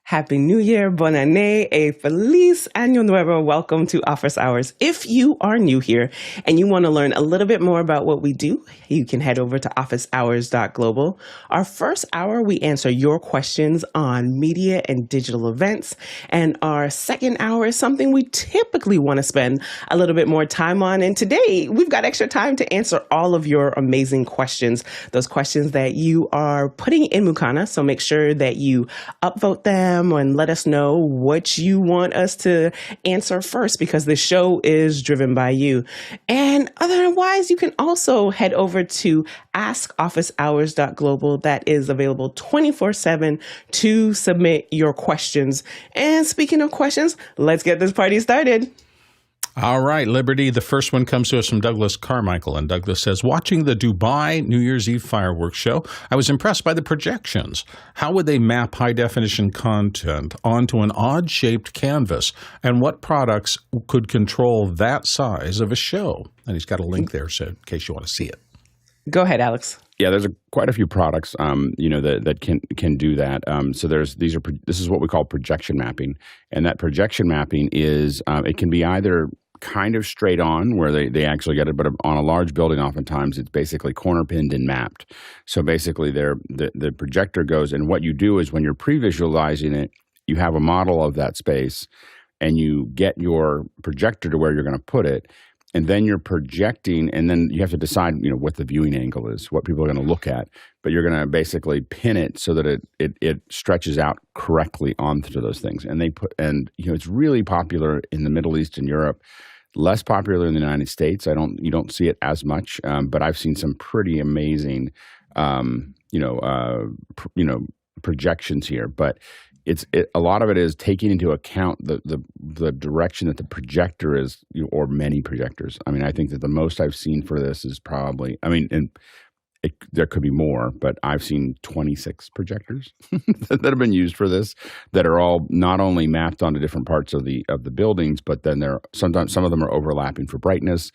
Happy New Year, Bonne Année, et Feliz Año Nuevo. Welcome to Office Hours. If you are new here and you want to learn a little bit more about what we do, you can head over to officehours.global. Our first hour, we answer your questions on media and digital events. And our second hour is something we typically want to spend a little bit more time on. And today, we've got extra time to answer all of your amazing questions, those questions that you are putting in Mukana. So make sure that you upvote them and let us know what you want us to answer first, because the show is driven by you. And otherwise, you can also head over to askofficehours.global. That is available 24/7 to submit your questions. And speaking of questions, let's get this party started. All right, Liberty. The first one comes to us from Douglas Carmichael. And Douglas says, watching the Dubai New Year's Eve fireworks show, I was impressed by the projections. How would they map high-definition content onto an odd-shaped canvas? And what products could control that size of a show? And he's got a link there, so in case you want to see it. Go ahead, Alex. Yeah, there's quite a few products, that can do that. So this is what we call projection mapping, and that projection mapping is it can be either kind of straight on, where they actually get it, but on a large building, oftentimes it's basically corner pinned and mapped. So basically, the projector goes, and what you do is when you're pre-visualizing it, you have a model of that space, and you get your projector to where you're going to put it. And then you're projecting, and then you have to decide, what the viewing angle is, what people are going to look at. But you're going to basically pin it so that it stretches out correctly onto those things. And it's really popular in the Middle East and Europe. Less popular in the United States. You don't see it as much, but I've seen some pretty amazing, projections here. But a lot of it is taking into account the direction that the projector is, or many projectors. I mean, I think that the most I've seen for this is probably, there could be more, but I've seen 26 projectors that have been used for this, that are all not only mapped onto different parts of the buildings, but then sometimes some of them are overlapping for brightness.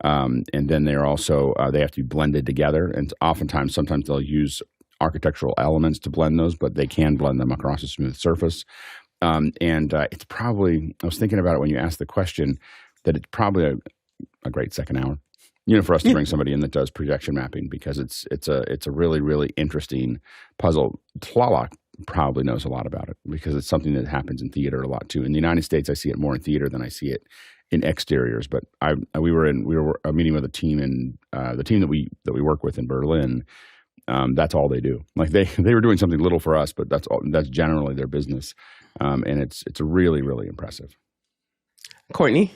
And then they're also, they have to be blended together. And sometimes they'll use architectural elements to blend those, but they can blend them across a smooth surface. It's probably, I was thinking about it when you asked the question, that it's probably a great second hour, for us to bring somebody in that does projection mapping, because it's a really, really interesting puzzle. Tlaloc probably knows a lot about it, because it's something that happens in theater a lot too. In the United States, I see it more in theater than I see it in exteriors. But we were meeting with a team, and the team that we work with in Berlin. That's all they do. Like they were doing something little for us, but that's generally their business, and it's really, really impressive. Courtney?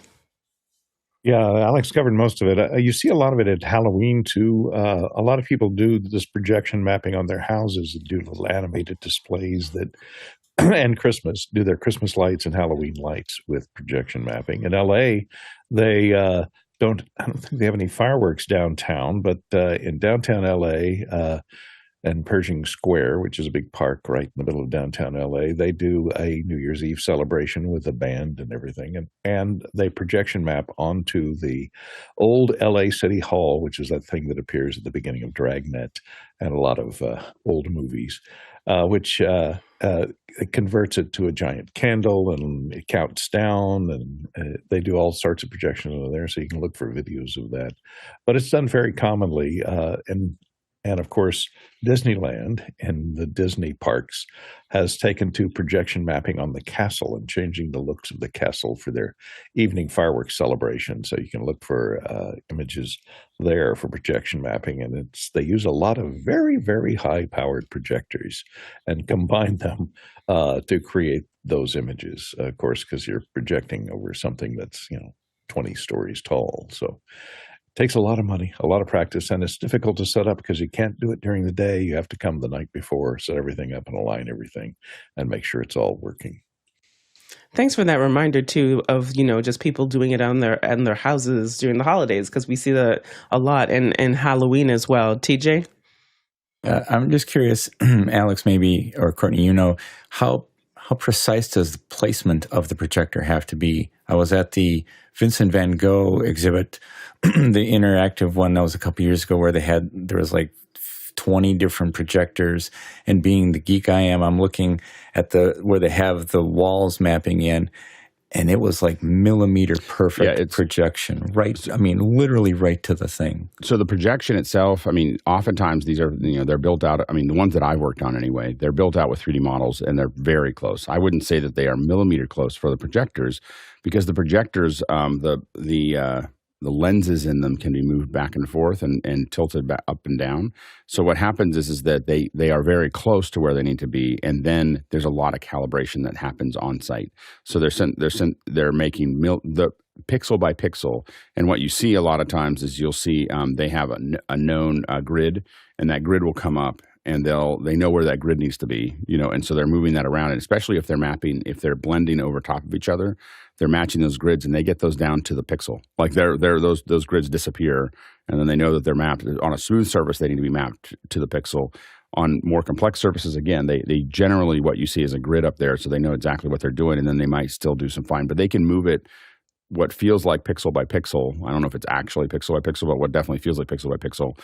Yeah, Alex covered most of it. You see a lot of it at Halloween too. A lot of people do this projection mapping on their houses and do little animated displays that, and Christmas, do their Christmas lights and Halloween lights with projection mapping. In LA, I don't think they have any fireworks downtown, but in downtown LA and Pershing Square, which is a big park right in the middle of downtown LA, they do a New Year's Eve celebration with a band and everything. And they projection map onto the old LA City Hall, which is that thing that appears at the beginning of Dragnet and a lot of old movies, which it converts it to a giant candle, and it counts down, and they do all sorts of projections over there, so you can look for videos of that. But it's done very commonly, and of course, Disneyland and the Disney parks has taken to projection mapping on the castle and changing the looks of the castle for their evening fireworks celebration. So you can look for images there for projection mapping, and they use a lot of very, very high-powered projectors and combine them to create those images. Of course, because you're projecting over something that's 20 stories tall, so. Takes a lot of money, a lot of practice, and it's difficult to set up because you can't do it during the day. You have to come the night before, set everything up and align everything and make sure it's all working. Thanks for that reminder too of, just people doing it on their houses during the holidays, because we see that a lot and Halloween as well. TJ? I'm just curious, Alex, maybe, or Courtney, how precise does the placement of the projector have to be? I was at the Vincent van Gogh exhibit, the interactive one that was a couple years ago, where there was like 20 different projectors. And being the geek I am, I'm looking at where they have the walls mapping in, and it was like millimeter perfect projection, right? I mean, literally right to the thing. So the projection itself, I mean, oftentimes these are, they're built out. I mean, the ones that I worked on anyway, they're built out with 3D models, and they're very close. I wouldn't say that they are millimeter close for the projectors, because the projectors, the lenses in them can be moved back and forth and tilted back up and down. So what happens is that they are very close to where they need to be, and then there's a lot of calibration that happens on site. So they're making the pixel by pixel, and what you see a lot of times is you'll see they have a known grid, and that grid will come up, and they know where that grid needs to be, and so they're moving that around, and especially if they're blending over top of each other, they're matching those grids, and they get those down to the pixel. Like those grids disappear, and then they know that they're mapped on a smooth surface. They need to be mapped to the pixel. On more complex surfaces, again, they generally, what you see is a grid up there, so they know exactly what they're doing, and then they might still do some fine, but they can move it what feels like pixel by pixel. I don't know if it's actually pixel by pixel, but what definitely feels like pixel by pixel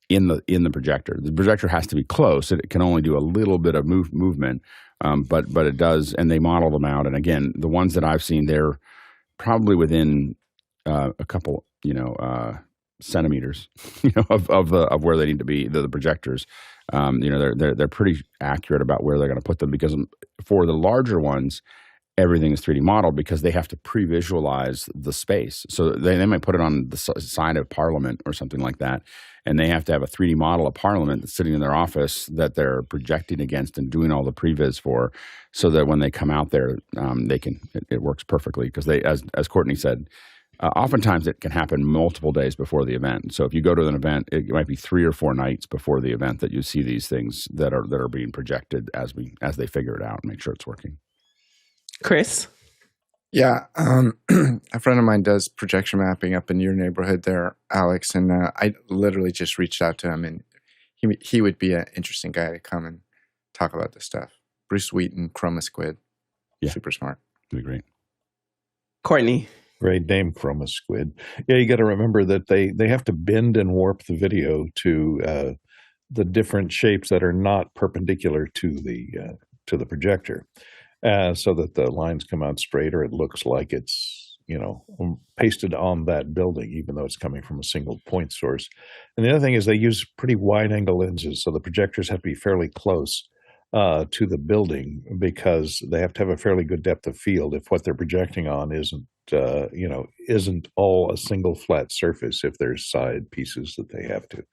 in the projector. The projector has to be close. It can only do a little bit of movement, but it does, and they model them out. And again, the ones that I've seen, they're probably within a couple, centimeters, of where they need to be. The projectors, they're pretty accurate about where they're going to put them, because for the larger ones, everything is 3D modeled, because they have to pre-visualize the space. So they might put it on the side of Parliament or something like that, and they have to have a 3D model of Parliament that's sitting in their office that they're projecting against and doing all the previs for, so that when they come out there, it works perfectly. Because as Courtney said, oftentimes it can happen multiple days before the event. So if you go to an event, it might be 3 or 4 nights before the event that you see these things that are being projected as they figure it out and make sure it's working. Chris? Yeah, a friend of mine does projection mapping up in your neighborhood there, Alex, and I literally just reached out to him, and he would be an interesting guy to come and talk about this stuff. Bruce Wheaton, Chroma Squid, super smart. That'd be great. Courtney? Great name, Chroma Squid. Yeah, you got to remember that they have to bend and warp the video to the different shapes that are not perpendicular to the projector. So that the lines come out straight, or it looks like it's, pasted on that building, even though it's coming from a single point source. And the other thing is they use pretty wide angle lenses, so the projectors have to be fairly close to the building, because they have to have a fairly good depth of field if what they're projecting on isn't all a single flat surface. If there's side pieces that they have to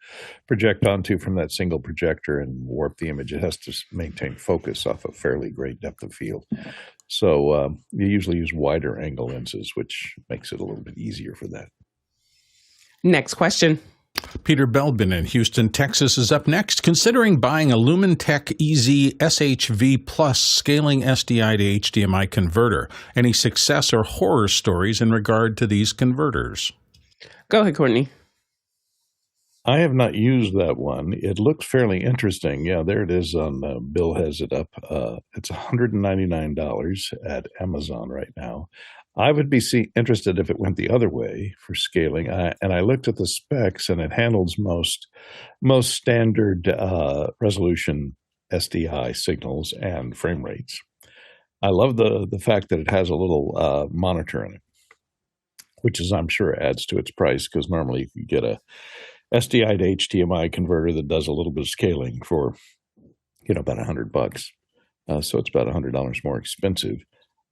project onto from that single projector and warp the image, it has to maintain focus off a fairly great depth of field. So you usually use wider angle lenses, which makes it a little bit easier for that. Next question. Peter Belbin in Houston, Texas is up next. Considering buying a Lumantec ez-SHV Plus scaling SDI to HDMI converter. Any success or horror stories in regard to these converters? Go ahead, Courtney. I have not used that one. It looks fairly interesting. Yeah, there it is on Bill has it up. It's $199 at Amazon right now. I would be interested if it went the other way for scaling. And I looked at the specs, and it handles most standard resolution SDI signals and frame rates. I love the fact that it has a little monitor in it, which is, I'm sure, adds to its price, because normally you could get a SDI to HDMI converter that does a little bit of scaling for, about $100. So it's about $100 more expensive.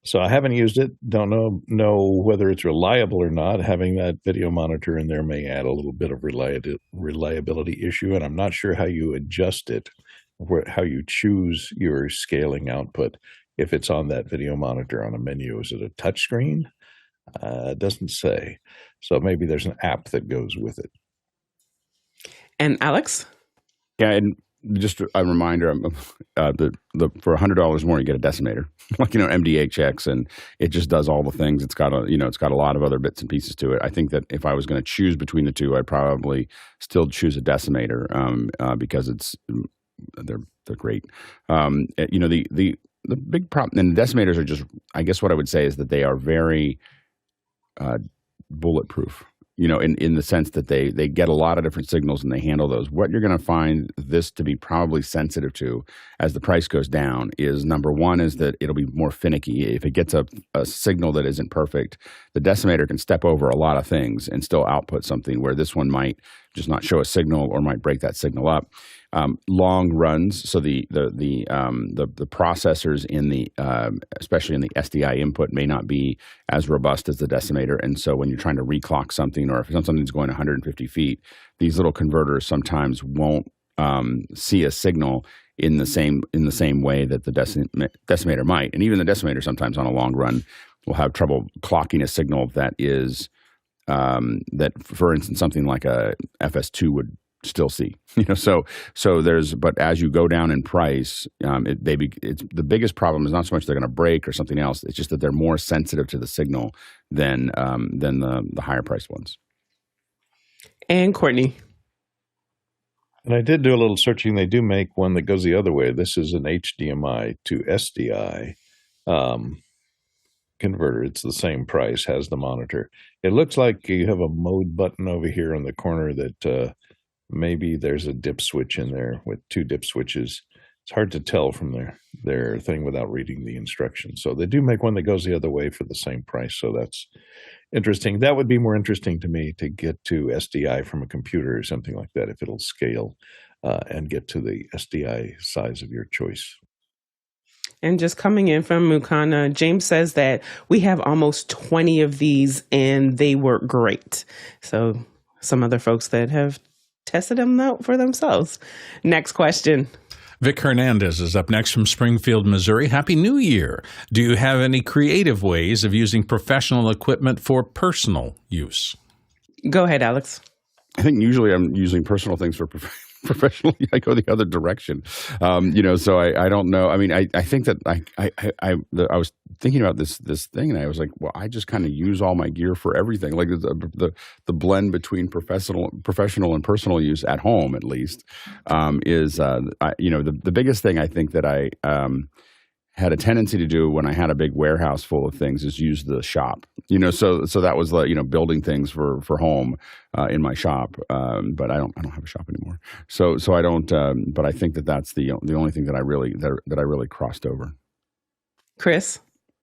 So I haven't used it. Don't know whether it's reliable or not. Having that video monitor in there may add a little bit of reliability issue, and I'm not sure how you adjust it, how you choose your scaling output. If it's on that video monitor on a menu, is it a touch screen? It doesn't say. So maybe there's an app that goes with it. And Alex? Yeah, and just a reminder, for $100 more, you get a decimator, like, MDHX, and it just does all the things. It's got a lot of other bits and pieces to it. I think that if I was going to choose between the two, I'd probably still choose a decimator, because they're great. The big problem, and the decimators are just, I guess what I would say is that they are very bulletproof. in the sense that they get a lot of different signals and they handle those. What you're going to find this to be probably sensitive to as the price goes down is, number one, is that it'll be more finicky. If it gets a signal that isn't perfect, the decimator can step over a lot of things and still output something, where this one might just not show a signal or might break that signal up. Long runs, so the processors in the especially in the SDI input may not be as robust as the decimator, and so when you're trying to reclock something, or if something's going 150 feet, these little converters sometimes won't see a signal in the same way that the decimator might, and even the decimator sometimes on a long run will have trouble clocking a signal that is that, for instance, something like a FS2 would still see, so there's, but as you go down in price, it's the biggest problem is not so much they're going to break or something else. It's just that they're more sensitive to the signal than the higher priced ones. And Courtney. And I did do a little searching. They do make one that goes the other way. This is an HDMI to SDI converter. It's the same price, has the monitor. It looks like you have a mode button over here in the corner that maybe there's a dip switch in there with two dip switches. It's hard to tell from their thing without reading the instructions. So they do make one that goes the other way for the same price. So that's interesting. That would be more interesting to me, to get to SDI from a computer or something like that, if it'll scale and get to the SDI size of your choice. And just coming in from Mukana, James says that we have almost 20 of these and they work great. So some other folks that have tested them out for themselves. Next question. Vic Hernandez is up next from Springfield, Missouri. Happy New Year. Do you have any creative ways of using professional equipment for personal use? Go ahead, Alex. I think usually I'm using personal things for professionally. I go the other direction. So I don't know. I mean, I think that I was thinking about this thing, and I was like, well, I just kind of use all my gear for everything. Like the blend between professional and personal use at home, at least, is the biggest thing I think that I had a tendency to do when I had a big warehouse full of things is use the shop. So that was like, building things for home in my shop. But I don't have a shop anymore. So I don't. But I think that's the only thing that I really crossed over. Chris?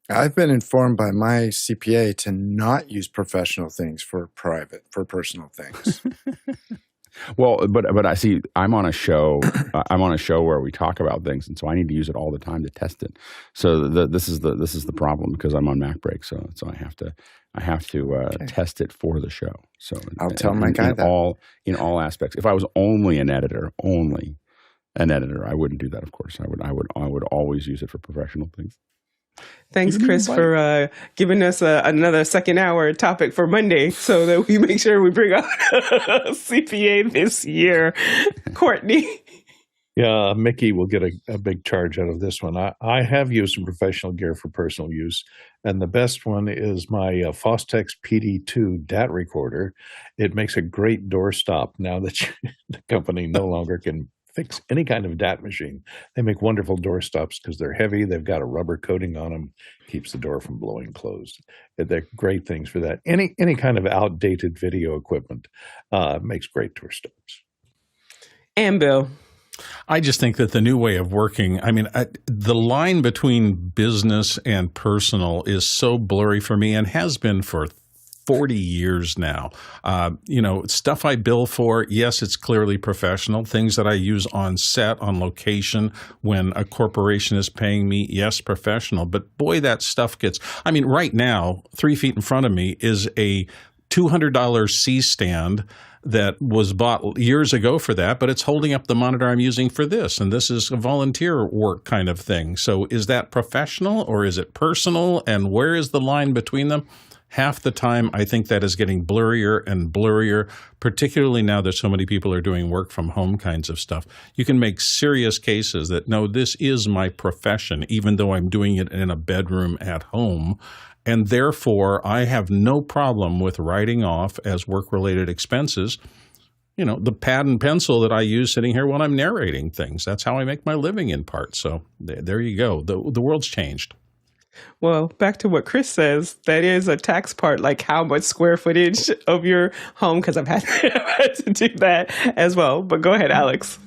I've been informed by my CPA to not use professional things for personal things. Well, but I see I'm on a show. I'm on a show where we talk about things, and so I need to use it all the time to test it. So this is the problem, because I'm on Mac break. So I have to test it for the show. So I'll tell my guy that in all aspects. If I was only an editor, I wouldn't do that. Of course, I would always use it for professional things. Thanks, Chris, for giving us another second hour topic for Monday, so that we make sure we bring out CPA this year. Courtney? Yeah, Mickey will get a big charge out of this one. I have used some professional gear for personal use, and the best one is my Fostex PD2 DAT recorder. It makes a great doorstop now that the company no longer can fix any kind of DAT machine. They make wonderful door stops because they're heavy. They've got a rubber coating on them, keeps the door from blowing closed. They're great things for that. Any kind of outdated video equipment makes great door stops. And Bill? I just think that the new way of working, the line between business and personal is so blurry for me, and has been for 40 years now. Stuff I bill for, yes, it's clearly professional. Things that I use on set, on location, when a corporation is paying me, yes, professional. But boy, that stuff gets, right now, 3 feet in front of me is a $200 C-stand that was bought years ago for that, but it's holding up the monitor I'm using for this. And this is a volunteer work kind of thing. So is that professional or is it personal? And where is the line between them? Half the time, I think that is getting blurrier and blurrier, particularly now that so many people are doing work from home kinds of stuff. You can make serious cases that, no, this is my profession, even though I'm doing it in a bedroom at home. And therefore, I have no problem with writing off as work-related expenses, the pad and pencil that I use sitting here when I'm narrating things. That's how I make my living in part. So there you go. The world's changed. Well, back to what Chris says, that is a tax part, like how much square footage of your home, because I've had to do that as well. But go ahead, Alex.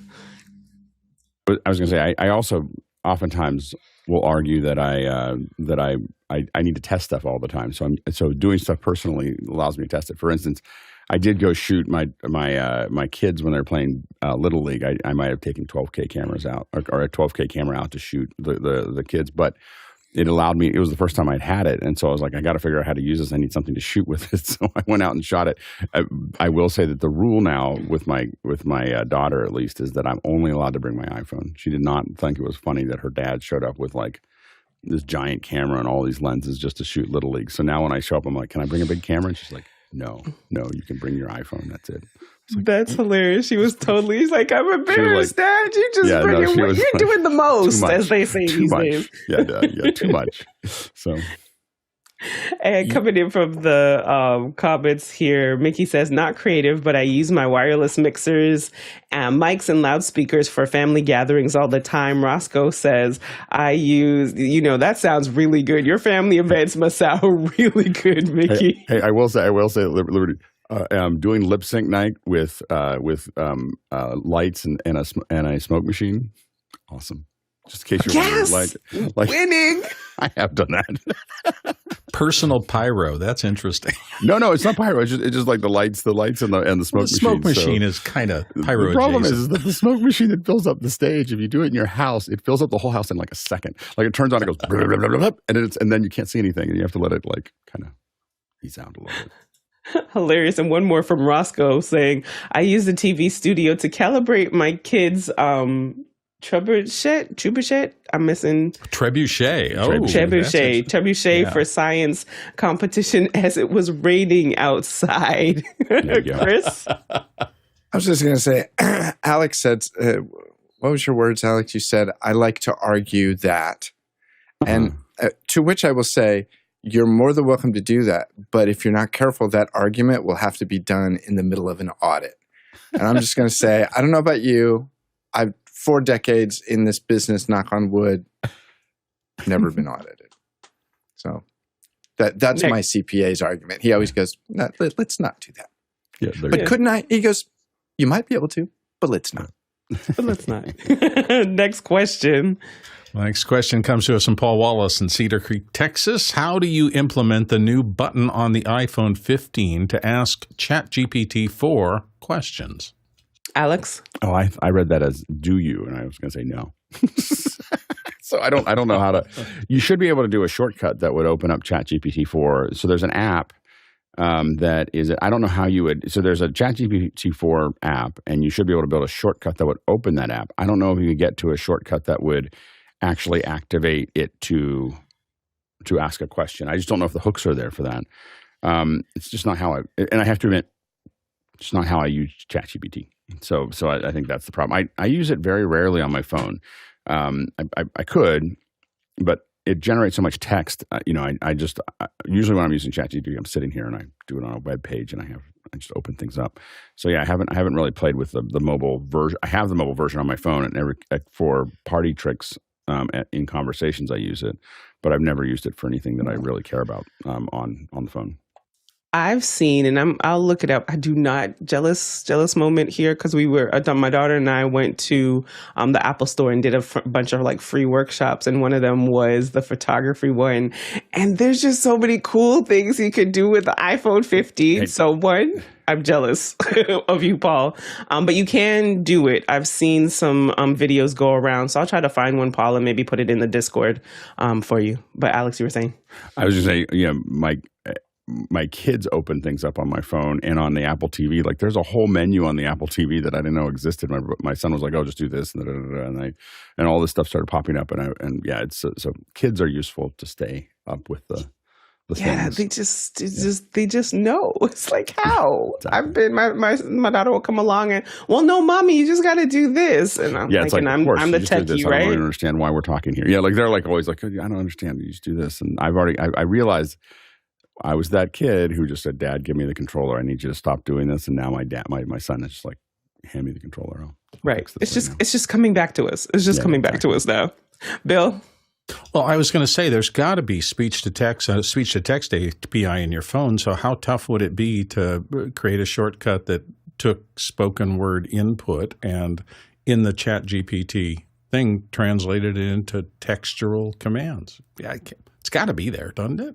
I was going to say, I also oftentimes will argue that I need to test stuff all the time. So doing stuff personally allows me to test it. For instance, I did go shoot my kids when they were playing Little League. I might have taken 12K cameras out or a 12K camera out to shoot the kids, but it allowed me. It was the first time I'd had it, and so I was like, I got to figure out how to use this. I need something to shoot with it. So I went out and shot it. I will say that the rule now with my daughter, at least, is that I'm only allowed to bring my iPhone. She did not think it was funny that her dad showed up with like this giant camera and all these lenses just to shoot Little League. So now when I show up, I'm like, can I bring a big camera? And she's like, no, you can bring your iPhone. That's it. Like, that's hilarious. She was totally like, I'm embarrassed, Dad. You just bring it. You're like, doing the most, as they say these days. Yeah, too much. So. And coming in from the comments here, Mickey says, not creative, but I use my wireless mixers and mics and loudspeakers for family gatherings all the time. Roscoe says, I use, that sounds really good. Your family events must sound really good, Mickey. Hey, I will say, Liberty, doing lip sync night with lights and a smoke machine. Awesome. Just in case you're wondering, like winning. I have done that. Personal pyro. That's interesting. No, it's not pyro. It's just like the lights and the smoke machine. The smoke machine is kind of pyro. The problem is that the smoke machine that fills up the stage, if you do it in your house, it fills up the whole house in like a second. Like it turns on, it goes, blah, blah, blah, blah, and then you can't see anything, and you have to let it like kind of ease out a little bit. Hilarious. And one more from Roscoe saying, I use the TV studio to calibrate my kids' trebuchet. I'm missing trebuchet. Oh, trebuchet for science competition as it was raining outside. Chris, I was just going to say, Alex said, "What was your words, Alex? You said I like to argue that," and to which I will say, you're more than welcome to do that. But if you're not careful, that argument will have to be done in the middle of an audit. And I'm just going to say, I don't know about you. I've 4 decades in this business, knock on wood, never been audited. So that's my CPA's argument. He always goes, no, let's not do that. Yeah, but couldn't I? He goes, you might be able to, but let's not. But let's not. Next question. Next question comes to us from Paul Wallace in Cedar Creek, Texas. How do you implement the new button on the iPhone 15 to ask ChatGPT 4 questions? Alex? Oh, I read that as do you, and I was going to say no. So I don't know how to. You should be able to do a shortcut that would open up ChatGPT 4. So there's an app that is. I don't know how you would. So there's a ChatGPT 4 app, and you should be able to build a shortcut that would open that app. I don't know if you could get to a shortcut that would actually activate it to ask a question. I just don't know if the hooks are there for that. It's just not how and I have to admit, it's not how I use ChatGPT. So I think that's the problem. I use it very rarely on my phone. I could, but it generates so much text. I just usually when I'm using ChatGPT, I'm sitting here and I do it on a web page and I just open things up. So yeah, I haven't really played with the mobile version. I have the mobile version on my phone, and for party tricks in conversations I use it, but I've never used it for anything that I really care about on the phone. I've seen, and I'll look it up. I do not jealous moment here because my daughter and I went to the Apple store and did a bunch of like free workshops, and one of them was the photography one. And there's just so many cool things you could do with the iPhone 15. Hey. So one, I'm jealous of you, Paul. But you can do it. I've seen some videos go around, so I'll try to find one, Paul, and maybe put it in the Discord for you. But Alex, you were saying? I was just saying, my kids open things up on my phone and on the Apple TV. Like there's a whole menu on the Apple TV that I didn't know existed. My son was like, "Oh, just do this," and all this stuff started popping up. And so kids are useful to stay up with the things. They just know. It's like how exactly. My daughter will come along and, well, no, mommy, you just got to do this, and I'm like, and I'm the techie, right? I don't understand why we're talking here. Yeah, like they're like always like, I don't understand. You just do this, and I realized. I was that kid who just said, "Dad, give me the controller. I need you to stop doing this." And now my son is just like, "Hand me the controller." Right. It's just coming back to us. It's just coming back to us now. Bill? Well, I was going to say there's got to be speech to text API in your phone. So how tough would it be to create a shortcut that took spoken word input and in the Chat GPT thing translated it into textual commands? Yeah, it's got to be there, doesn't it?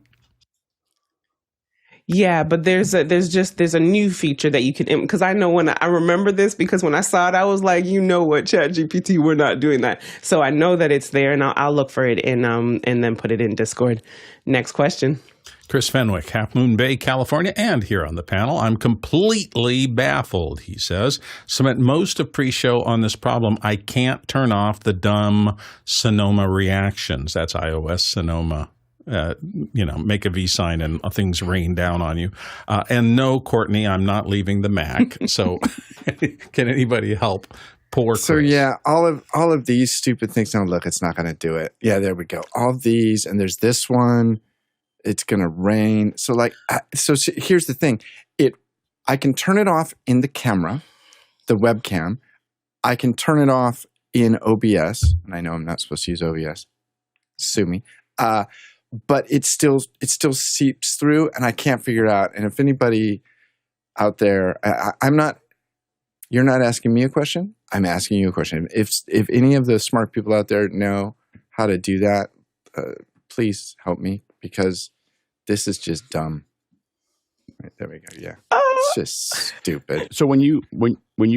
Yeah, but there's a new feature that you can, because I know when I remember this, because when I saw it, I was like, you know what, ChatGPT, we're not doing that. So I know that it's there, and I'll look for it and then put it in Discord. Next question. Chris Fenwick, Half Moon Bay, California, and here on the panel, I'm completely baffled, he says. Spent most of pre-show on this problem. I can't turn off the dumb Sonoma Reactions. That's iOS Sonoma. Make a V sign and things rain down on you. And no, Courtney, I'm not leaving the Mac. So can anybody help? Poor Chris. So yeah, all of these stupid things. Now look, it's not going to do it. Yeah, there we go. All of these, and there's this one. It's going to rain. So here's the thing. I can turn it off in the camera, the webcam. I can turn it off in OBS, and I know I'm not supposed to use OBS. Sue me. But it still seeps through, and I can't figure it out. And if anybody out there, you're not asking me a question. I'm asking you a question. If any of the smart people out there know how to do that, please help me, because this is just dumb. Right, there we go. Yeah, it's just stupid. So when you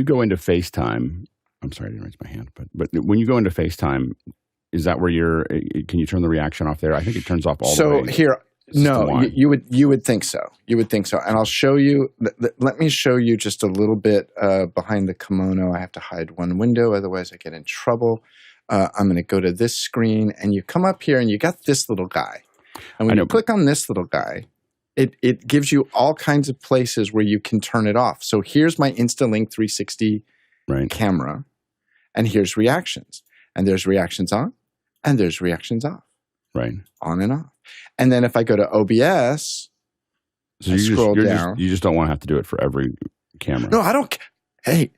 go into FaceTime, I'm sorry I didn't raise my hand, but when you go into FaceTime, is that where can you turn the reaction off there? I think it turns off all the way. So here, no, you would think so. You would think so. And I'll show you, let me show you just a little bit behind the kimono. I have to hide one window, otherwise I get in trouble. I'm going to go to this screen, and you come up here and you got this little guy. And when you click on this little guy, it gives you all kinds of places where you can turn it off. So here's my InstaLink 360 camera, and here's reactions. And there's reactions on, and there's reactions off. Right. On and off. And then if I go to OBS, so you just don't want to have to do it for every camera. No, I don't. Hey,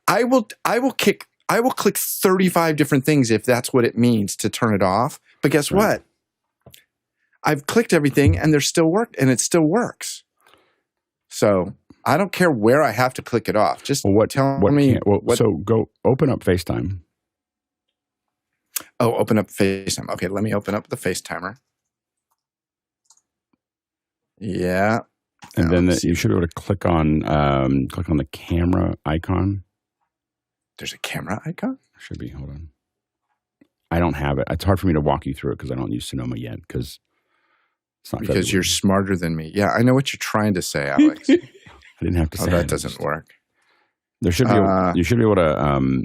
I will click 35 different things if that's what it means to turn it off. But guess what? I've clicked everything, and it still works. So I don't care where I have to click it off. Just tell me. So go open up FaceTime. Oh, open up FaceTime. Okay, let me open up the FaceTimer. Yeah. And then you should be able to click on the camera icon. There's a camera icon? Should be. Hold on. I don't have it. It's hard for me to walk you through it because I don't use Sonoma yet. Because you're smarter than me. Yeah, I know what you're trying to say, Alex. I didn't have to say that. Doesn't work. There should be. You should be able to.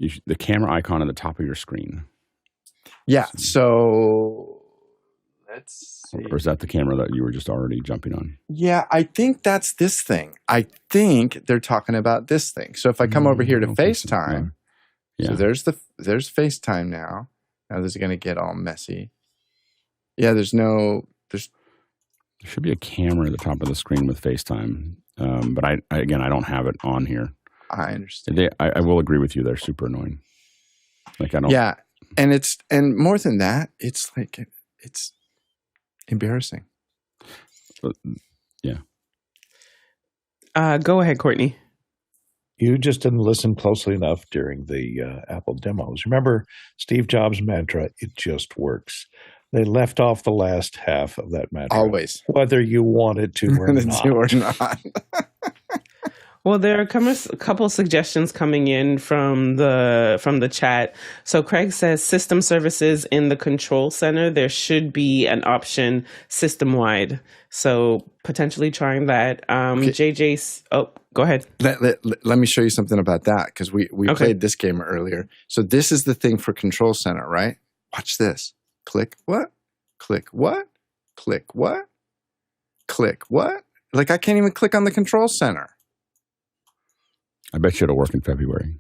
The camera icon at the top of your screen. Yeah. So let's see. Or is that the camera that you were just already jumping on? Yeah, I think that's this thing. I think they're talking about this thing. So if I come over here to FaceTime, so there's FaceTime now. Now this is going to get all messy. Yeah, there should be a camera at the top of the screen with FaceTime. But I don't have it on here. I understand. I will agree with you. They're super annoying. Like I don't. Yeah, and more than that, it's embarrassing. Yeah. Go ahead, Courtney. You just didn't listen closely enough during the Apple demos. Remember Steve Jobs' mantra, it just works. They left off the last half of that mantra. Always. Whether you wanted to or not. Well, there are a couple suggestions coming in from the chat. So Craig says system services in the control center, there should be an option system-wide. So potentially trying that. JJ, go ahead. Let me show you something about that, because we played this game earlier. So this is the thing for control center, right? Watch this. Click what? Click what? Click what? Click what? Like I can't even click on the control center. I bet you it'll work in February.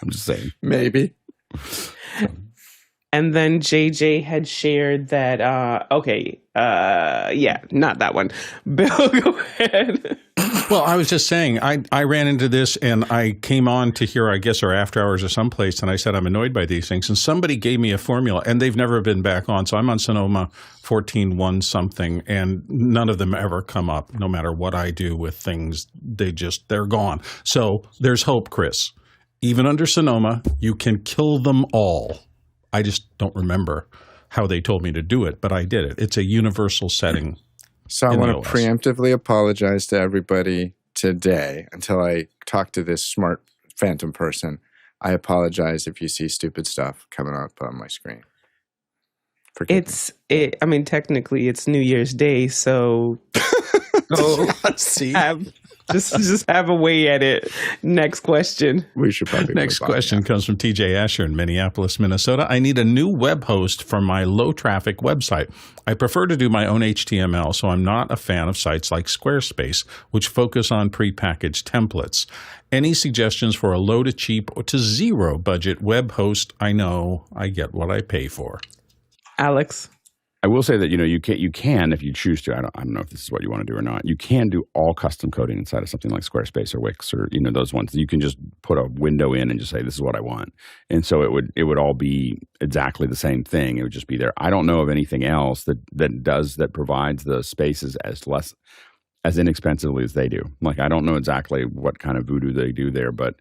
I'm just saying. Maybe. And then JJ had shared that, yeah, not that one. Bill, go ahead. Well, I was just saying, I ran into this and I came on to here, I guess, or after hours or someplace, and I said I'm annoyed by these things. And somebody gave me a formula, and they've never been back on. So I'm on Sonoma 14.1 something, and none of them ever come up, no matter what I do with things. They're gone. So there's hope, Chris. Even under Sonoma, you can kill them all. I just don't remember how they told me to do it, but I did it. It's a universal setting. So I want to preemptively apologize to everybody today until I talk to this smart phantom person. I apologize if you see stupid stuff coming up on my screen. I mean, technically it's New Year's Day, so see. Just have a way at it. Next question. We should probably. Next question comes from TJ Asher in Minneapolis, Minnesota. I need a new web host for my low traffic website. I prefer to do my own HTML, so I'm not a fan of sites like Squarespace, which focus on prepackaged templates. Any suggestions for a low to cheap or to zero budget web host? I know I get what I pay for. Alex. I will say that, you can, if you choose to, I don't know if this is what you want to do or not, you can do all custom coding inside of something like Squarespace or Wix or, those ones. You can just put a window in and just say, this is what I want. And so it would all be exactly the same thing. It would just be there. I don't know of anything else that provides the spaces as inexpensively as they do. Like, I don't know exactly what kind of voodoo they do there, but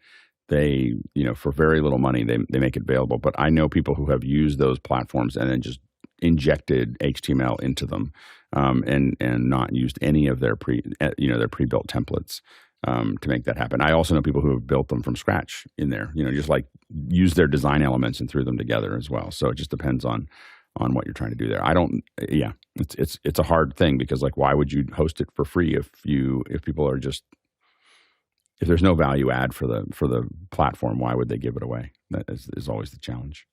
they, for very little money, they make it available. But I know people who have used those platforms and then just injected HTML into them, and not used any of their pre-built templates to make that happen. I also know people who have built them from scratch in there, just like use their design elements and threw them together as well. So it just depends on what you're trying to do there. It's a hard thing because, like, why would you host it for free if people are just, if there's no value add for the platform, why would they give it away? That is always the challenge.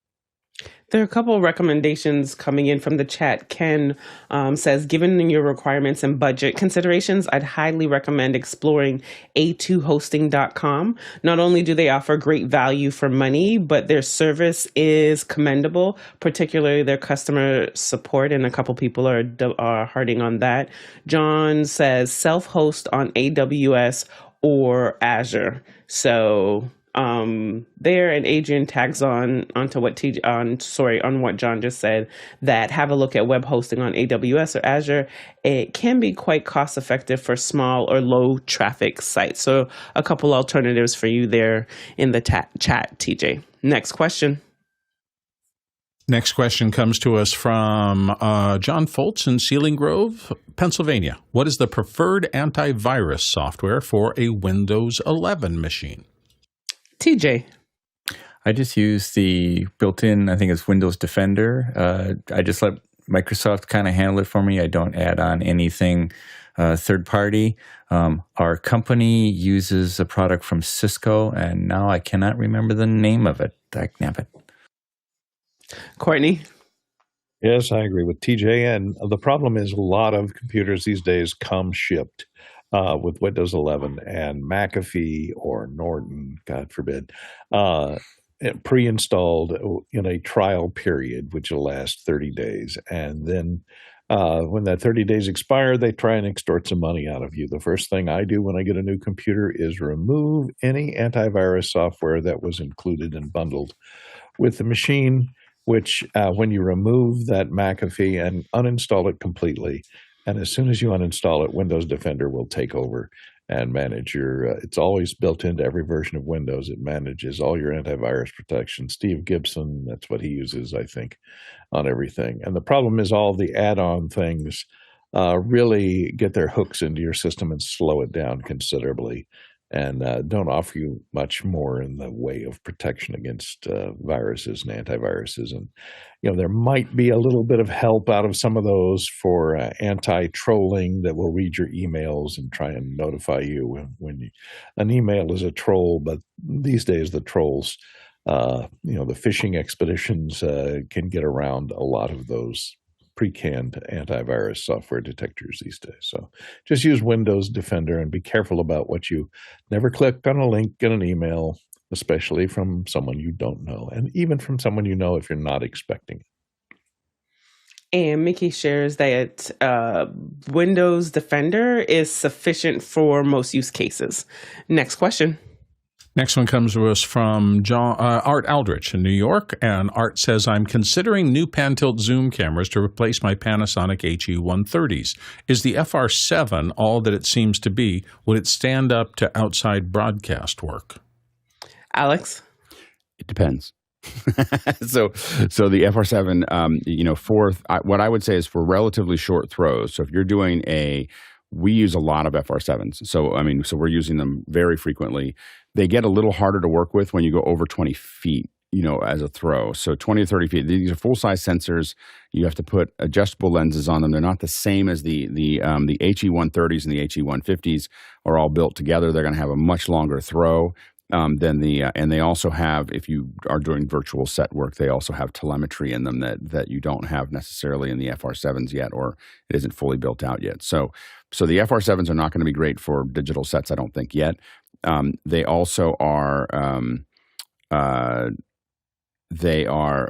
There are a couple of recommendations coming in from the chat. Ken says, given your requirements and budget considerations, I'd highly recommend exploring a2hosting.com. Not only do they offer great value for money, but their service is commendable, particularly their customer support, and a couple people are harping on that. John says self-host on AWS or Azure. So there, and Adrian tags on what John just said, that have a look at web hosting on AWS or Azure. It can be quite cost effective for small or low traffic sites. So a couple alternatives for you there in the chat, TJ. Next question. Next question comes to us from John Foltz in Sealing Grove, Pennsylvania. What is the preferred antivirus software for a Windows 11 machine? TJ. I just use the built-in, I think it's Windows Defender. I just let Microsoft kind of handle it for me. I don't add on anything third-party. Our company uses a product from Cisco, and now I cannot remember the name of it. Dagnabbit. Courtney. Yes, I agree with TJ. And the problem is a lot of computers these days come shipped with Windows 11, and McAfee or Norton, God forbid, pre-installed in a trial period, which will last 30 days. And then when that 30 days expire, they try and extort some money out of you. The first thing I do when I get a new computer is remove any antivirus software that was included and bundled with the machine, which when you remove that McAfee and uninstall it completely, and as soon as you uninstall it, Windows Defender will take over and manage your, it's always built into every version of Windows. It manages all your antivirus protection. Steve Gibson, that's what he uses, I think, on everything. And the problem is all the add-on things really get their hooks into your system and slow it down considerably, and don't offer you much more in the way of protection against viruses and antiviruses. And, there might be a little bit of help out of some of those for anti-trolling that will read your emails and try and notify you when an email is a troll. But these days, the trolls, the phishing expeditions can get around a lot of those pre-canned antivirus software detectors these days. So just use Windows Defender and be careful about what you never click on a link in an email. especially from someone you don't know, and even from someone you know if you're not expecting it. And Mickey shares that Windows Defender is sufficient for most use cases. Next question. Next one comes to us from Art Aldrich in New York, and Art says, I'm considering new pan-tilt zoom cameras to replace my Panasonic HE130s. Is the FR7 all that it seems to be? Would it stand up to outside broadcast work? Alex? It depends. So the FR7, what I would say is for relatively short throws. So if you're doing we use a lot of FR7s. So we're using them very frequently. They get a little harder to work with when you go over 20 feet, as a throw. So 20 to 30 feet. These are full-size sensors. You have to put adjustable lenses on them. They're not the same as the HE130s and the HE150s are all built together. They're going to have a much longer throw. And they also have, if you are doing virtual set work, they also have telemetry in them that you don't have necessarily in the FR7s yet, or it isn't fully built out yet. So the FR7s are not going to be great for digital sets, I don't think yet. They also are,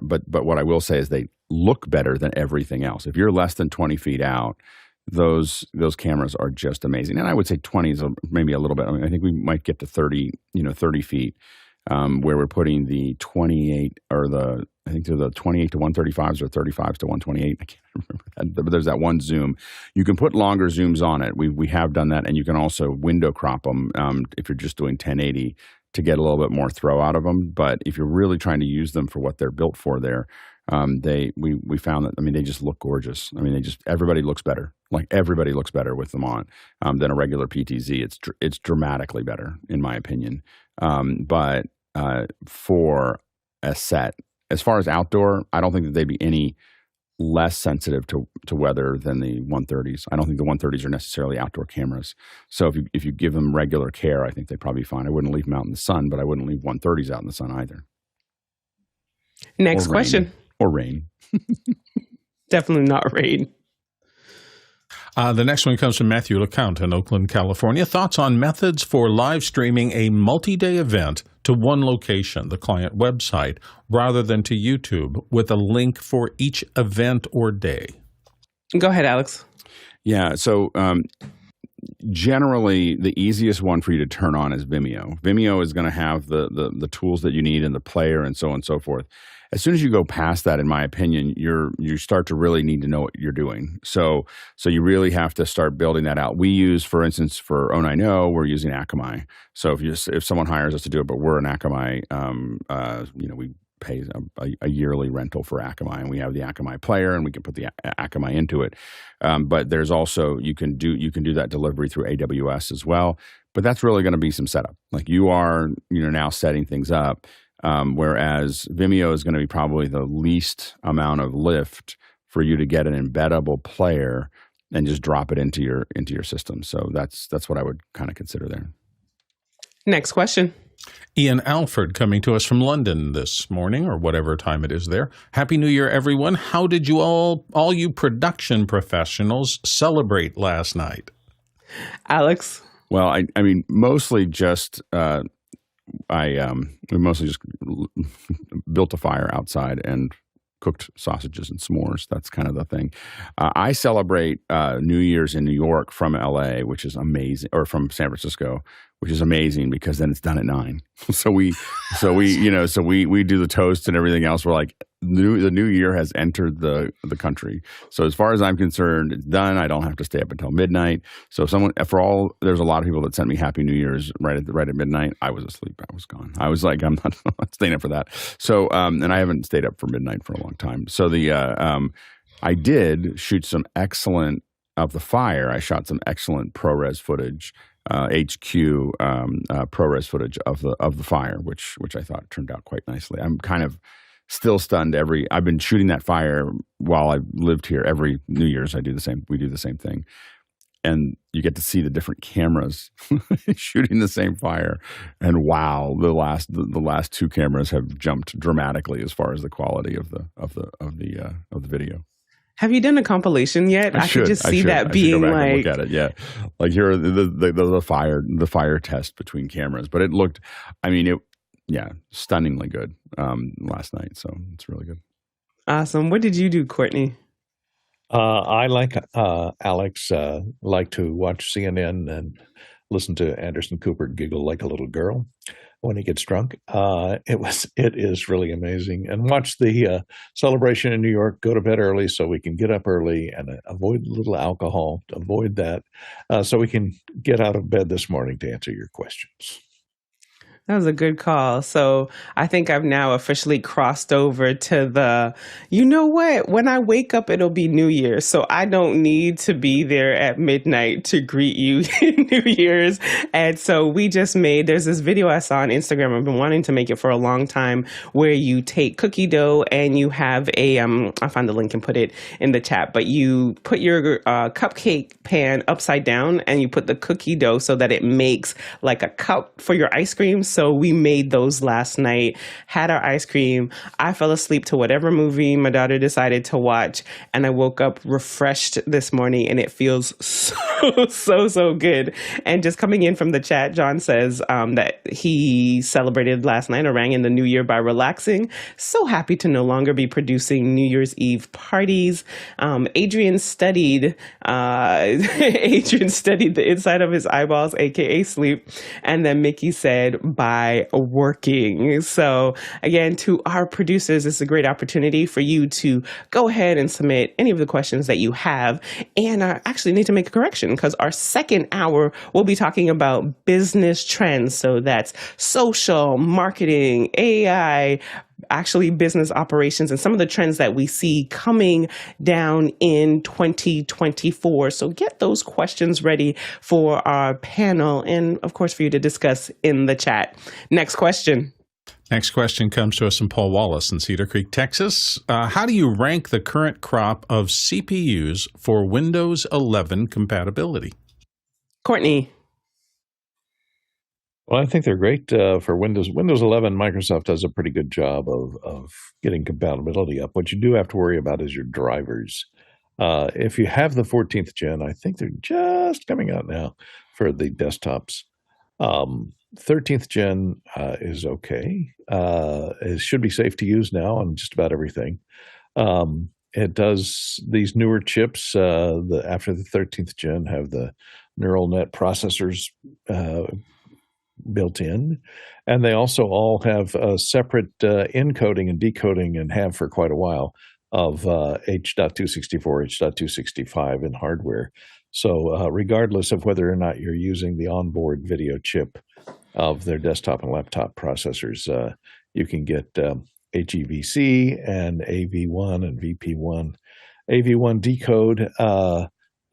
but what I will say is they look better than everything else. If you're less than 20 feet out, those cameras are just amazing. And I would say 20 is maybe a little bit. I think we might get to 30 feet, where we're putting the 28 or I think they're the 28 to 135s or 35s to 128. I can't remember that, but there's that one zoom. You can put longer zooms on it. We have done that, and you can also window crop them if you're just doing 1080 to get a little bit more throw out of them. But if you're really trying to use them for what they're built for, we found that they just look gorgeous. Everybody looks better. Like everybody looks better with them on than a regular PTZ. It's dramatically better in my opinion. But for a set, as far as outdoor, I don't think that they'd be any less sensitive to weather than the 130s. I don't think the 130s are necessarily outdoor cameras. So if you give them regular care, I think they'd probably be fine. I wouldn't leave them out in the sun, but I wouldn't leave 130s out in the sun either. Next question. Or rain. Definitely not rain. The next one comes from Matthew LeCount in Oakland, California. Thoughts on methods for live streaming a multi-day event to one location, the client website, rather than to YouTube, with a link for each event or day? Go ahead, Alex. Yeah, so generally the easiest one for you to turn on is Vimeo. Vimeo is going to have the tools that you need and the player and so on and so forth. As soon as you go past that, in my opinion, you start to really need to know what you're doing. So you really have to start building that out. We use, for instance, for 090, we're using Akamai. So if someone hires us to do it, but we're an Akamai, we pay a yearly rental for Akamai, and we have the Akamai player, and we can put the Akamai into it. But there's also you can do that delivery through AWS as well. But that's really going to be some setup. Like you are now setting things up. Whereas Vimeo is going to be probably the least amount of lift for you to get an embeddable player and just drop it into your system. So that's what I would kind of consider there. Next question. Ian Alford coming to us from London this morning, or whatever time it is there. Happy New Year, everyone. How did you all you production professionals celebrate last night? Alex? Well, I mean, mostly just we mostly just built a fire outside and cooked sausages and s'mores. That's kind of the thing. I celebrate New Year's in New York from LA, which is amazing, or from San Francisco, which is amazing because then it's done at 9. So we do the toast and everything else. We're like, the new year has entered the country. So as far as I'm concerned, it's done. I don't have to stay up until midnight. So there's a lot of people that sent me Happy New Year's right at midnight. I was asleep. I was gone. I was like, I'm not staying up for that. So and I haven't stayed up for midnight for a long time. So I did shoot some excellent of the fire. I shot some excellent ProRes footage. HQ ProRes footage of the fire, which I thought turned out quite nicely. I'm kind of still stunned. I've been shooting that fire while I've lived here. Every New Year's we do the same thing, and you get to see the different cameras shooting the same fire. And wow, the last two cameras have jumped dramatically as far as the quality of the video. Have you done a compilation yet? I could just see that being go back like, and look at it. Yeah, like here the fire test between cameras, but it looked. I mean, stunningly good last night. So it's really good. Awesome. What did you do, Courtney? I like Alex. Like to watch CNN and listen to Anderson Cooper giggle like a little girl when he gets drunk. It is really amazing. And watch the celebration in New York. Go to bed early so we can get up early and avoid a little alcohol. Avoid that so we can get out of bed this morning to answer your questions. That was a good call. So I think I've now officially crossed over to the, you know what, when I wake up, it'll be New Year's. So I don't need to be there at midnight to greet you in New Year's. And so we just there's this video I saw on Instagram. I've been wanting to make it for a long time where you take cookie dough and you have I'll find the link and put it in the chat, but you put your cupcake pan upside down and you put the cookie dough so that it makes like a cup for your ice cream. So we made those last night, had our ice cream. I fell asleep to whatever movie my daughter decided to watch, and I woke up refreshed this morning, and it feels so good. And just coming in from the chat, John says that he celebrated last night or rang in the new year by relaxing. So happy to no longer be producing New Year's Eve parties. Adrian studied the inside of his eyeballs, aka sleep. And then Mickey said, by working. So again, to our producers, it's a great opportunity for you to go ahead and submit any of the questions that you have. And I actually need to make a correction because our second hour, we'll be talking about business trends. So that's social, marketing, AI, actually business operations, and some of the trends that we see coming down in 2024. So get those questions ready for our panel and, of course, for you to discuss in the chat. Next question. Next question comes to us from Paul Wallace in Cedar Creek, Texas. How do you rank the current crop of CPUs for Windows 11 compatibility? Courtney. Well, I think they're great for Windows. Windows 11, Microsoft does a pretty good job of getting compatibility up. What you do have to worry about is your drivers. If you have the 14th gen, I think they're just coming out now for the desktops. 13th gen is okay. It should be safe to use now on just about everything. It does these newer chips after the 13th gen have the neural net processors built in, and they also all have separate encoding and decoding, and have for quite a while, of H.264, H.265 in hardware. So regardless of whether or not you're using the onboard video chip of their desktop and laptop processors, you can get HEVC and AV1 and VP1. AV1 decode,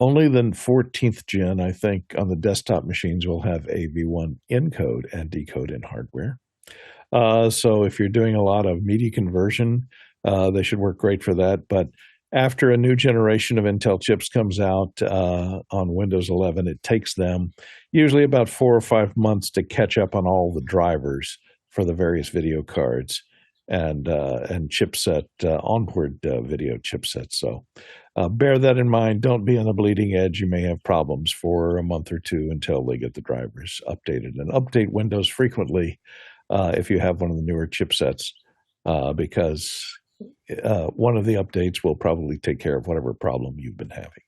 only the 14th gen, I think, on the desktop machines will have AV1 encode and decode in hardware. So if you're doing a lot of media conversion, they should work great for that. But after a new generation of Intel chips comes out on Windows 11, it takes them usually about 4 or 5 months to catch up on all the drivers for the various video cards and chipset, onboard video chipsets. So bear that in mind. Don't be on the bleeding edge. You may have problems for a month or two until they get the drivers updated. And update Windows frequently if you have one of the newer chipsets, because one of the updates will probably take care of whatever problem you've been having.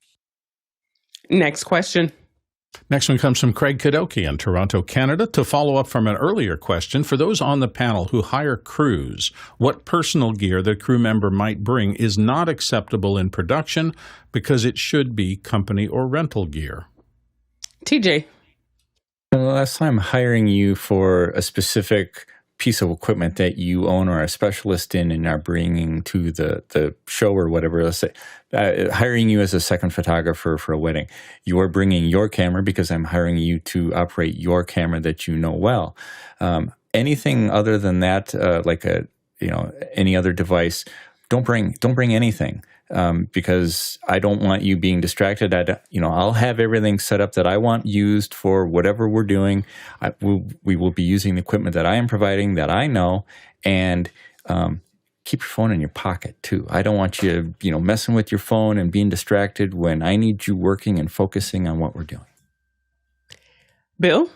Next question. Next one comes from Craig Kadoki in Toronto, Canada. To follow up from an earlier question, for those on the panel who hire crews, what personal gear the crew member might bring is not acceptable in production because it should be company or rental gear? TJ. Unless I'm hiring you for a specific piece of equipment that you own or are a specialist in and are bringing to the show or whatever, let's say, hiring you as a second photographer for a wedding, you are bringing your camera because I'm hiring you to operate your camera that you know well. Anything other than that, like any other device, don't bring anything. Because I don't want you being distracted. I'll have everything set up that I want used for whatever we're doing. We will be using the equipment that I am providing, that I know, and keep your phone in your pocket too. I don't want you, messing with your phone and being distracted when I need you working and focusing on what we're doing. Bill?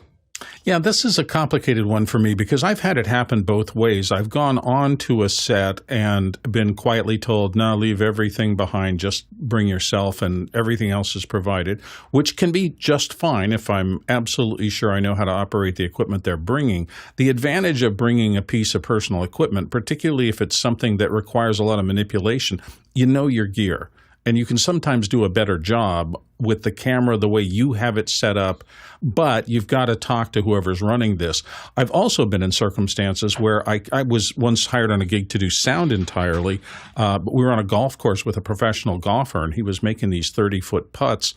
Yeah, this is a complicated one for me because I've had it happen both ways. I've gone on to a set and been quietly told, no, leave everything behind, just bring yourself and everything else is provided, which can be just fine if I'm absolutely sure I know how to operate the equipment they're bringing. The advantage of bringing a piece of personal equipment, particularly if it's something that requires a lot of manipulation, you know your gear. And you can sometimes do a better job with the camera the way you have it set up, but you've got to talk to whoever's running this. I've also been in circumstances where I was once hired on a gig to do sound entirely, but we were on a golf course with a professional golfer, and he was making these 30-foot putts,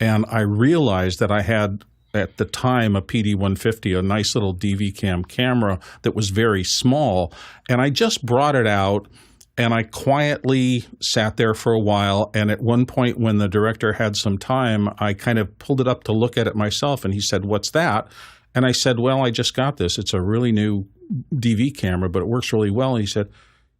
and I realized that I had at the time a PD-150, a nice little DV cam camera that was very small, and I just brought it out. And I quietly sat there for a while, and at one point when the director had some time, I kind of pulled it up to look at it myself, and he said, "What's that?" And I said, "Well, I just got this. It's a really new DV camera, but it works really well." And he said,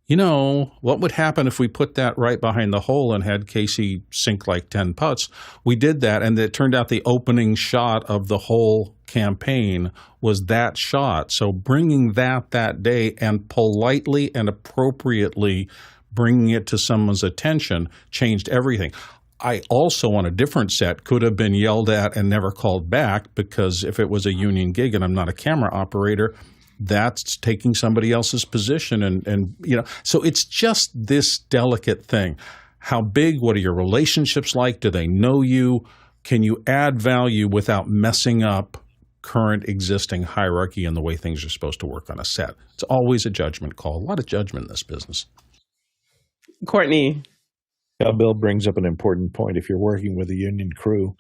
"You know, what would happen if we put that right behind the hole and had Casey sink like 10 putts?" We did that, and it turned out the opening shot of the whole campaign was that shot. So bringing that day and politely and appropriately bringing it to someone's attention changed everything. I also, on a different set, could have been yelled at and never called back, because if it was a union gig and I'm not a camera operator, that's taking somebody else's position. And you know, so it's just this delicate thing. How big? What are your relationships like? Do they know you? Can you add value without messing up current existing hierarchy and the way things are supposed to work on a set? It's always a judgment call. A lot of judgment in this business. Courtney. Yeah, Bill brings up an important point. If you're working with a union crew,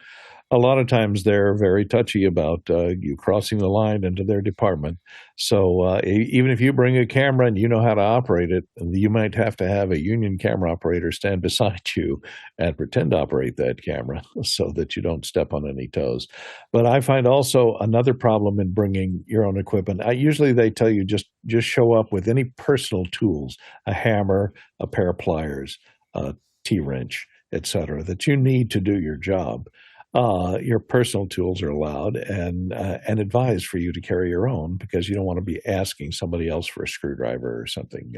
a lot of times they're very touchy about you crossing the line into their department. So even if you bring a camera and you know how to operate it, you might have to have a union camera operator stand beside you and pretend to operate that camera so that you don't step on any toes. But I find also another problem in bringing your own equipment. Usually they tell you just show up with any personal tools, a hammer, a pair of pliers, a T-wrench, etc., that you need to do your job. Your personal tools are allowed and advised for you to carry your own, because you don't want to be asking somebody else for a screwdriver or something.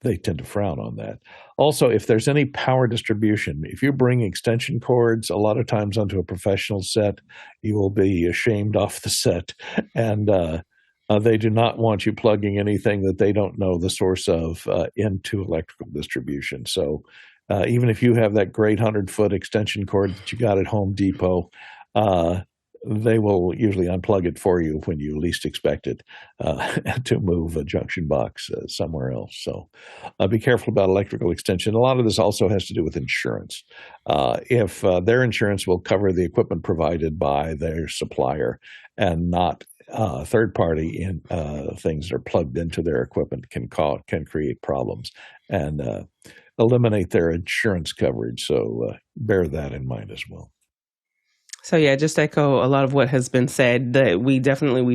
They tend to frown on that. Also, if there's any power distribution, if you bring extension cords a lot of times onto a professional set, you will be shamed off the set. And they do not want you plugging anything that they don't know the source of into electrical distribution. So even if you have that great 100-foot extension cord that you got at Home Depot, they will usually unplug it for you when you least expect it to move a junction box somewhere else. So be careful about electrical extension. A lot of this also has to do with insurance. If their insurance will cover the equipment provided by their supplier and not third-party things that are plugged into their equipment, can create problems and eliminate their insurance coverage. So bear that in mind as well. So yeah, just echo a lot of what has been said, that we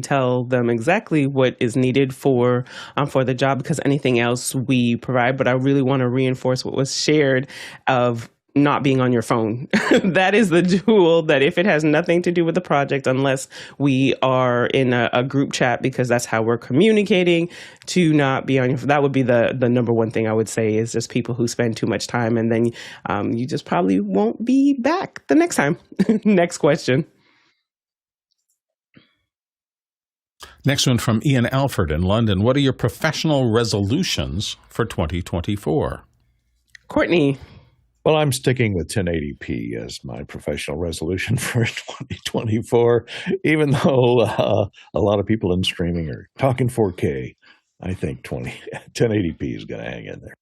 tell them exactly what is needed for the job, because anything else we provide. But I really want to reinforce what was shared of not being on your phone. That is the jewel, that if it has nothing to do with the project, unless we are in a group chat, because that's how we're communicating, to not be on your phone. That would be the number one thing I would say, is just people who spend too much time, and then you just probably won't be back the next time. Next question. Next one from Ian Alford in London. What are your professional resolutions for 2024? Courtney. Well, I'm sticking with 1080p as my professional resolution for 2024, even though a lot of people in streaming are talking 4K. I think 1080p is going to hang in there.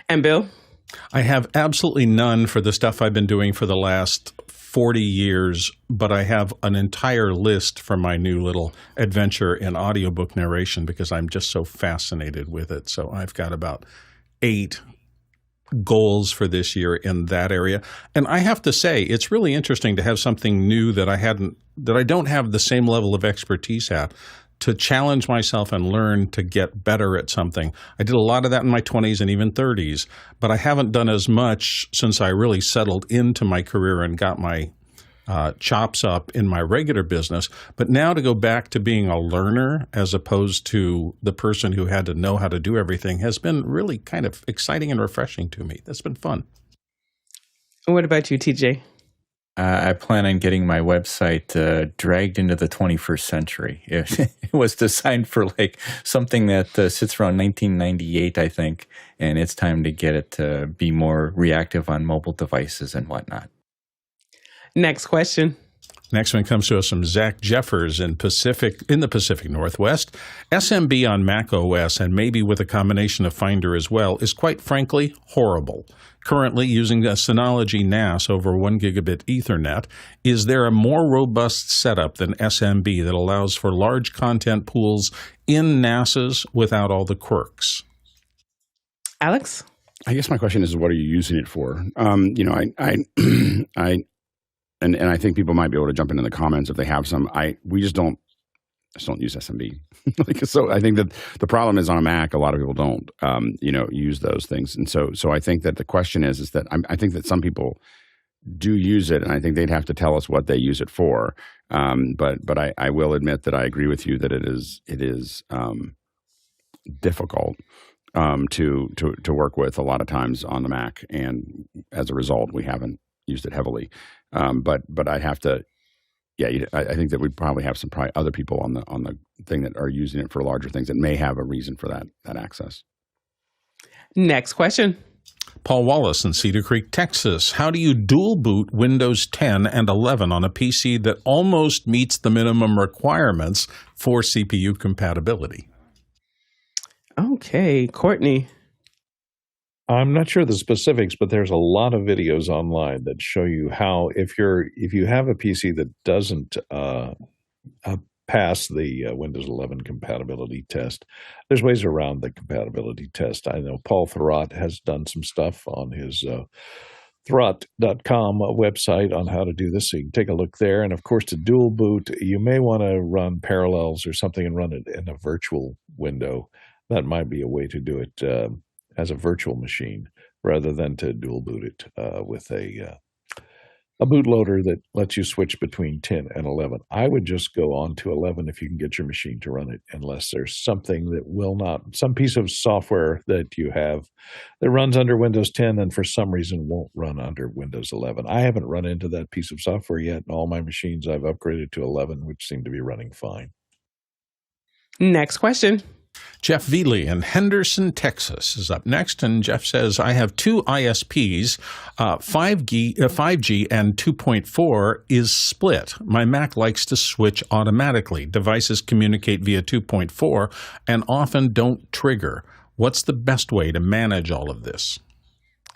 And Bill? I have absolutely none for the stuff I've been doing for the last 40 years, but I have an entire list for my new little adventure in audiobook narration, because I'm just so fascinated with it. So I've got about 8 goals for this year in that area. And I have to say, it's really interesting to have something new that I don't have the same level of expertise at, to challenge myself and learn to get better at something. I did a lot of that in my 20s and even 30s, but I haven't done as much since I really settled into my career and got my chops up in my regular business. But now to go back to being a learner as opposed to the person who had to know how to do everything has been really kind of exciting and refreshing to me. That's been fun. What about you, TJ? I plan on getting my website dragged into the 21st century. It was designed for like something that sits around 1998, I think, and it's time to get it to be more reactive on mobile devices and whatnot. Next question. Next one comes to us from Zach Jeffers in the Pacific Northwest. SMB on macOS, and maybe with a combination of Finder as well, is quite frankly horrible. Currently using a Synology NAS over 1 gigabit Ethernet, is there a more robust setup than SMB that allows for large content pools in NASs without all the quirks? Alex? I guess my question is, what are you using it for? And I think people might be able to jump in the comments if they have some. We just don't use SMB. So I think that the problem is on a Mac, a lot of people don't, use those things. And so I think that the question is that I think that some people do use it, and I think they'd have to tell us what they use it for. But I will admit that I agree with you that it is difficult to work with a lot of times on the Mac, and as a result, we haven't used it heavily. But I have to. Yeah, I think that we probably have some other people on the thing that are using it for larger things that may have a reason for that access. Next question. Paul Wallace in Cedar Creek, Texas. How do you dual boot Windows 10 and 11 on a PC that almost meets the minimum requirements for CPU compatibility? Okay, Courtney. I'm not sure the specifics, but there's a lot of videos online that show you how, if you have a PC that doesn't pass the Windows 11 compatibility test, there's ways around the compatibility test. I know Paul Thurrott has done some stuff on his Thurrott.com website on how to do this, so you can take a look there. And of course, to dual boot, you may want to run Parallels or something and run it in a virtual window. That might be a way to do it as a virtual machine rather than to dual boot it with a bootloader that lets you switch between 10 and 11. I would just go on to 11 if you can get your machine to run it, unless there's something that will not, some piece of software that you have that runs under Windows 10 and for some reason won't run under Windows 11. I haven't run into that piece of software yet, and all my machines I've upgraded to 11, which seem to be running fine. Next question. Jeff Veely in Henderson, Texas is up next, and Jeff says, I have two ISPs, 5G and 2.4 is split. My Mac likes to switch automatically. Devices communicate via 2.4 and often don't trigger. What's the best way to manage all of this?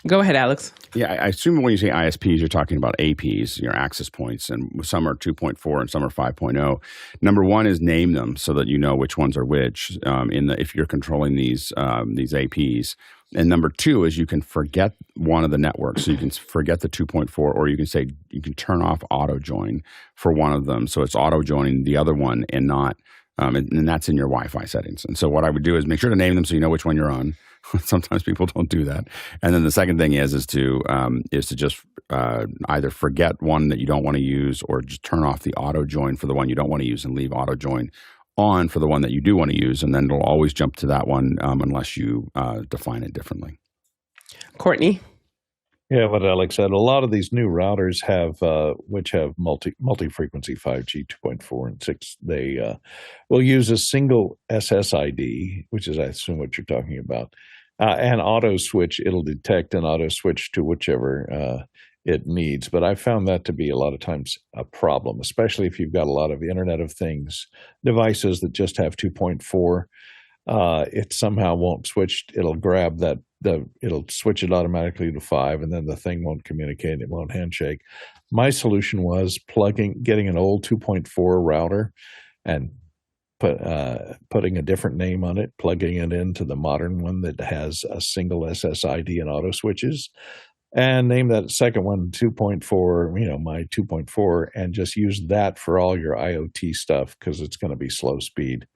Go ahead, Alex. Yeah, I assume when you say ISPs, you're talking about APs, your access points, and some are 2.4 and some are 5.0. Number one is name them so that you know which ones are which if you're controlling these APs. And number two is you can forget one of the networks. So you can forget the 2.4, or you can say you can turn off auto join for one of them. So it's auto joining the other one and not, and that's in your Wi-Fi settings. And so what I would do is make sure to name them so you know which one you're on. Sometimes people don't do that. And then the second thing is to just either forget one that you don't want to use, or just turn off the auto join for the one you don't want to use and leave auto join on for the one that you do want to use. And then it'll always jump to that one unless you define it differently. Courtney. Yeah, what Alex said, a lot of these new routers which have multi-frequency 5G 2.4 and 6, they will use a single SSID, which is, I assume, what you're talking about, and auto switch. It'll detect and auto switch to whichever it needs. But I found that to be a lot of times a problem, especially if you've got a lot of Internet of Things devices that just have 2.4. It somehow won't switch. It'll grab that. It'll switch it automatically to 5, and then the thing won't communicate. It won't handshake. My solution was getting an old 2.4 router and putting a different name on it, plugging it into the modern one that has a single SSID and auto switches, and name that second one 2.4, my 2.4, and just use that for all your IoT stuff, because it's going to be slow speed.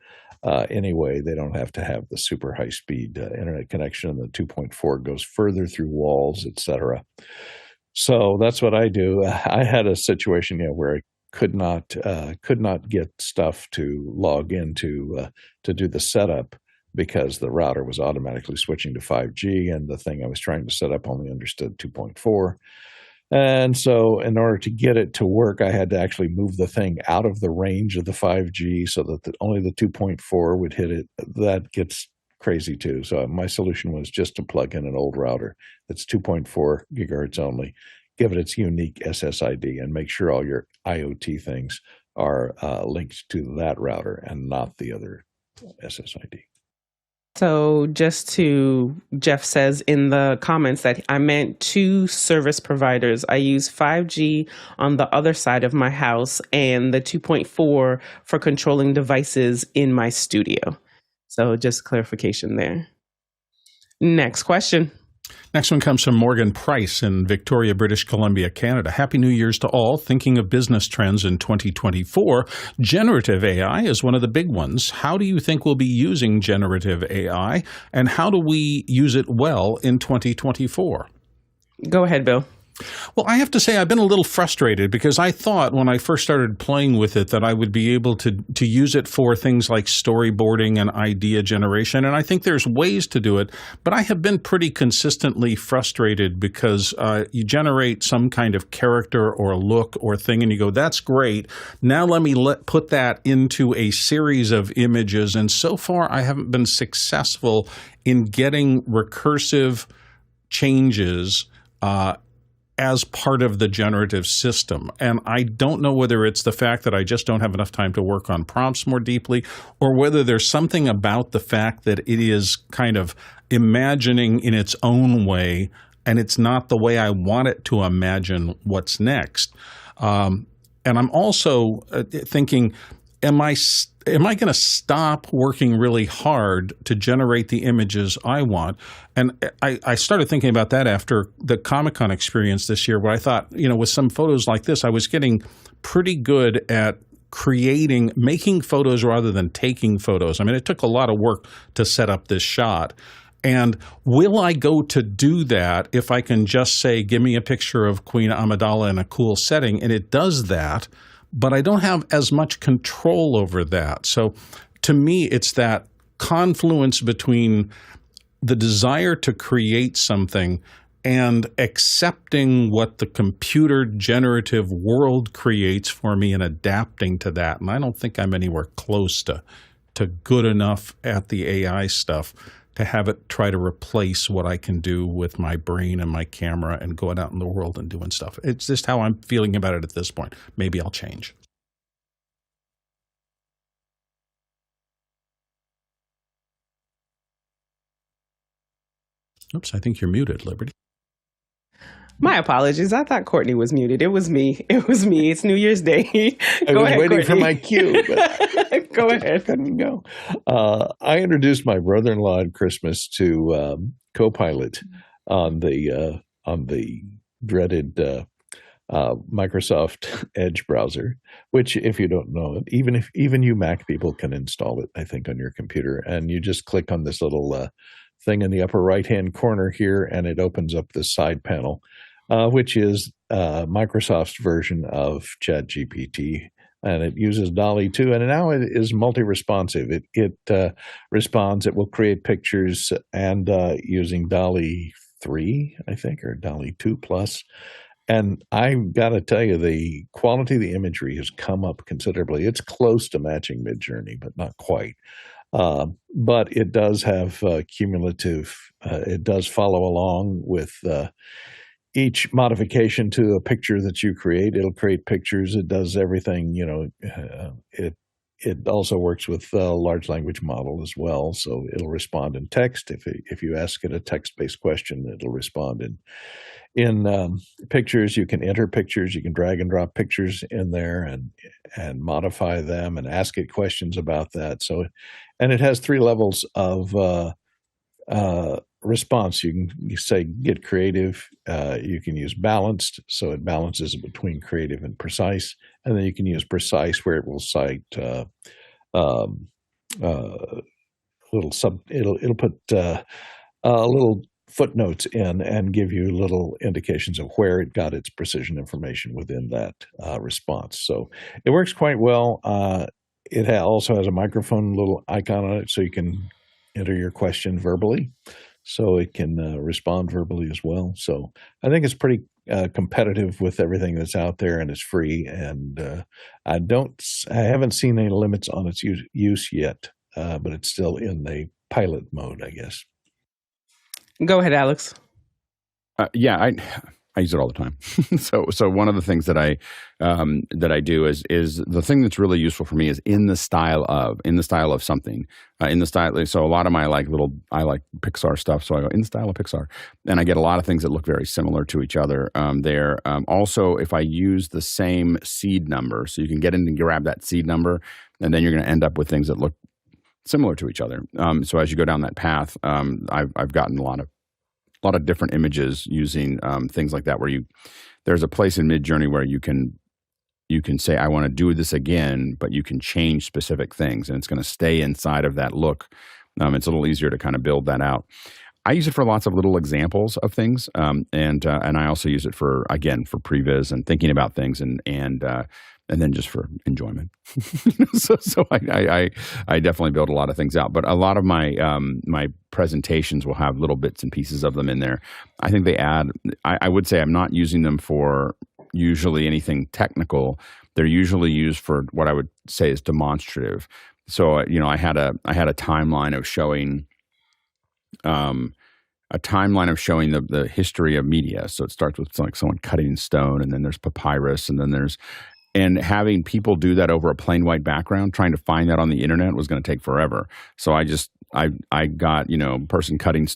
Anyway, they don't have to have the super high-speed internet connection, and the 2.4 goes further through walls, etc. So that's what I do. I had a situation where I could not get stuff to log into to do the setup because the router was automatically switching to 5G, and the thing I was trying to set up only understood 2.4. And so in order to get it to work, I had to actually move the thing out of the range of the 5G so that only the 2.4 would hit it. That gets crazy too. So my solution was just to plug in an old router that's 2.4 gigahertz only, give it its unique SSID, and make sure all your IoT things are linked to that router and not the other SSID. So Jeff says in the comments that I meant 2 service providers. I use 5G on the other side of my house and the 2.4 for controlling devices in my studio. So just clarification there. Next question. Next one comes from Morgan Price in Victoria, British Columbia, Canada. Happy New Year's to all. Thinking of business trends in 2024, generative AI is one of the big ones. How do you think we'll be using generative AI, and how do we use it well in 2024? Go ahead, Bill. Well, I have to say I've been a little frustrated because I thought when I first started playing with it that I would be able to use it for things like storyboarding and idea generation, and I think there's ways to do it, but I have been pretty consistently frustrated because you generate some kind of character or look or thing and you go, that's great, now let me put that into a series of images, and so far I haven't been successful in getting recursive changes as part of the generative system. And I don't know whether it's the fact that I just don't have enough time to work on prompts more deeply, or whether there's something about the fact that it is kind of imagining in its own way, and it's not the way I want it to imagine what's next. And I'm also thinking, am I going to stop working really hard to generate the images I want? And I started thinking about that after the Comic-Con experience this year, where I thought, with some photos like this, I was getting pretty good at making photos rather than taking photos. I mean, it took a lot of work to set up this shot. And will I go to do that if I can just say, give me a picture of Queen Amidala in a cool setting, and it does that, but I don't have as much control over that. So to me, it's that confluence between the desire to create something and accepting what the computer generative world creates for me and adapting to that. And I don't think I'm anywhere close to good enough at the AI stuff to have it try to replace what I can do with my brain and my camera and going out in the world and doing stuff. It's just how I'm feeling about it at this point. Maybe I'll change. Oops, I think you're muted, Liberty. My apologies. I thought Courtney was muted. It was me. It's New Year's Day. I was waiting for my cue. But Go ahead. Couldn't go. I introduced my brother-in-law at Christmas to Copilot on the dreaded Microsoft Edge browser, which, if you don't know it, even you Mac people can install it, I think, on your computer, and you just click on this little thing in the upper right-hand corner here, and it opens up this side panel, which is Microsoft's version of ChatGPT, and it uses DALL-E 2, and now it is multi-responsive. It responds. It will create pictures, and using DALL-E 3, I think, or DALL-E 2 Plus. And I've got to tell you, the quality of the imagery has come up considerably. It's close to matching Midjourney, but not quite. But it does have cumulative, it does follow along with each modification to a picture that you create. It'll create pictures. It does everything, it also works with a large language model as well. So it'll respond in text. If you ask it a text-based question, it'll respond in pictures. You can enter pictures. You can drag and drop pictures in there and modify them and ask it questions about that. So, and it has 3 levels of response. You can say get creative. You can use balanced, so it balances between creative and precise, and then you can use precise, where it will cite it'll put a little footnotes in and give you little indications of where it got its precision information within that response. So it works quite well. It also has a microphone little icon on it, so you can enter your question verbally. So it can respond verbally as well. So I think it's pretty competitive with everything that's out there, and it's free. And I haven't seen any limits on its use yet, but it's still in the pilot mode, I guess. Go ahead, Alex. Yeah, I use it all the time. So one of the things that I do is the thing that's really useful for me is in the style of something, So a lot of my I like Pixar stuff. So I go in the style of Pixar, and I get a lot of things that look very similar to each other there. Also, if I use the same seed number, so you can get in and grab that seed number, and then you're going to end up with things that look similar to each other. So as you go down that path, I've gotten a lot of different images using things like that, where there's a place in Midjourney where you can say, I want to do this again, but you can change specific things, and it's going to stay inside of that look. It's a little easier to kind of build that out. I use it for lots of little examples of things, and I also use it for previs and thinking about things, and then just for enjoyment. so I definitely build a lot of things out, but a lot of my my presentations will have little bits and pieces of them in there. I think they add. I would say I'm not using them for usually anything technical. They're usually used for what I would say is demonstrative. So I had a timeline of showing. A timeline of showing the history of media. So it starts with like someone cutting stone, and then there's papyrus, and then and having people do that over a plain white background, trying to find that on the internet was going to take forever. So I got, person cutting,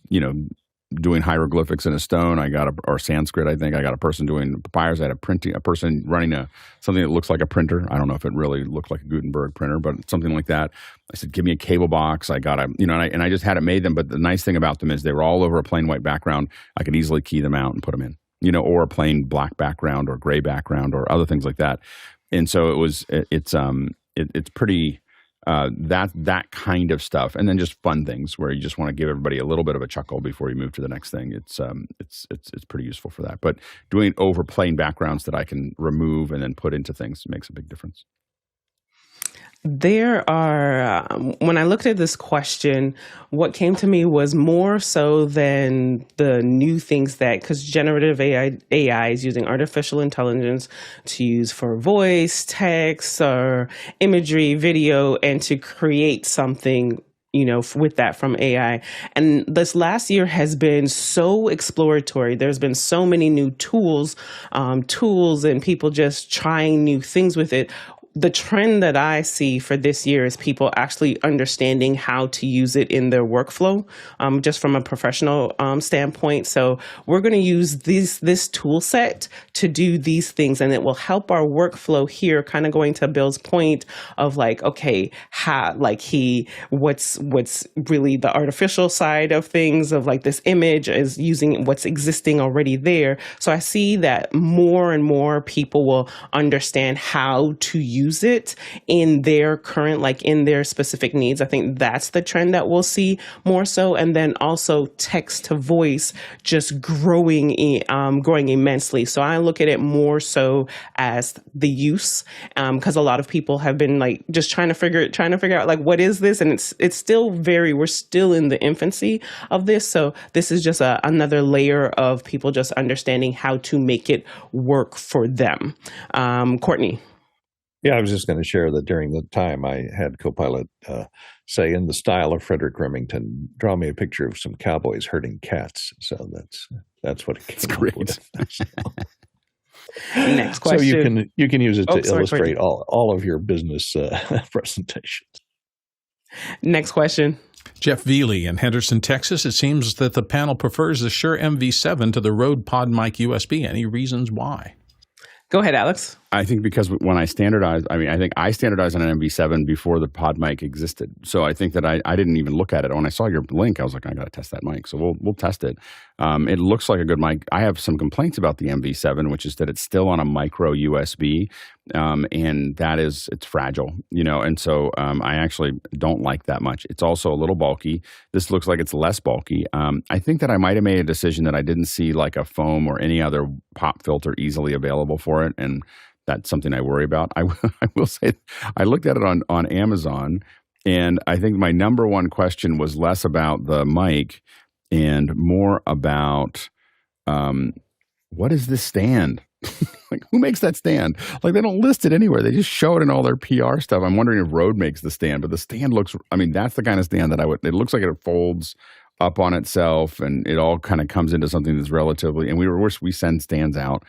doing hieroglyphics in a stone. Or Sanskrit, I think. I got a person doing papyrus. I had a person running something that looks like a printer. I don't know if it really looked like a Gutenberg printer, but something like that. I said, give me a cable box. I got and I just had it made them. But the nice thing about them is they were all over a plain white background. I could easily key them out and put them in. Or a plain black background or gray background or other things like that. And so it's pretty, that kind of stuff. And then just fun things where you just want to give everybody a little bit of a chuckle before you move to the next thing. It's pretty useful for that. But doing it over plain backgrounds that I can remove and then put into things makes a big difference. There are, when I looked at this question, what came to me was more so than the new things because generative AI is using artificial intelligence to use for voice, text, or imagery, video, and to create something with that from AI. And this last year has been so exploratory. There's been so many new tools and people just trying new things with it. The trend that I see for this year is people actually understanding how to use it in their workflow, just from a professional standpoint. So we're going to use this tool set to do these things, and it will help our workflow here, kind of going to Bill's point of what's really the artificial side of things of this image is using what's existing already there. So I see that more and more people will understand how to use it in their current, in their specific needs. I think that's the trend that we'll see more so. And then also text to voice just growing immensely. So I look at it more so as the use, because a lot of people have been just trying to figure out what is this? And it's still we're still in the infancy of this. So this is just another layer of people just understanding how to make it work for them. Courtney. Yeah, I was just going to share that during the time I had Copilot say, in the style of Frederick Remington, draw me a picture of some cowboys herding cats. So that's what it came up with. Next question. So you can use it to illustrate all of your business presentations. Next question. Jeff Veely in Henderson, Texas. It seems that the panel prefers the SHURE MV7 to the RODE PodMic USB. Any reasons why? Go ahead, Alex. I think because when I standardized, I think I standardized on an MV7 before the PodMic existed. So I think that I didn't even look at it. When I saw your link, I was like, I got to test that mic. So we'll test it. It looks like a good mic. I have some complaints about the MV7, which is that it's still on a micro USB, and it's fragile, and so I actually don't like that much. It's also a little bulky. This looks like it's less bulky. I think that I might have made a decision that I didn't see like a foam or any other pop filter easily available for it, and that's something I worry about. I will say I looked at it on Amazon, and I think my number one question was less about the mic and more about what is this stand? Like, who makes that stand? Like, they don't list it anywhere. They just show it in all their PR stuff. I'm wondering if RODE makes the stand, but the stand looks, that's the kind of stand that it looks like it folds up on itself, and it all kind of comes into something that's relatively, and we send stands out.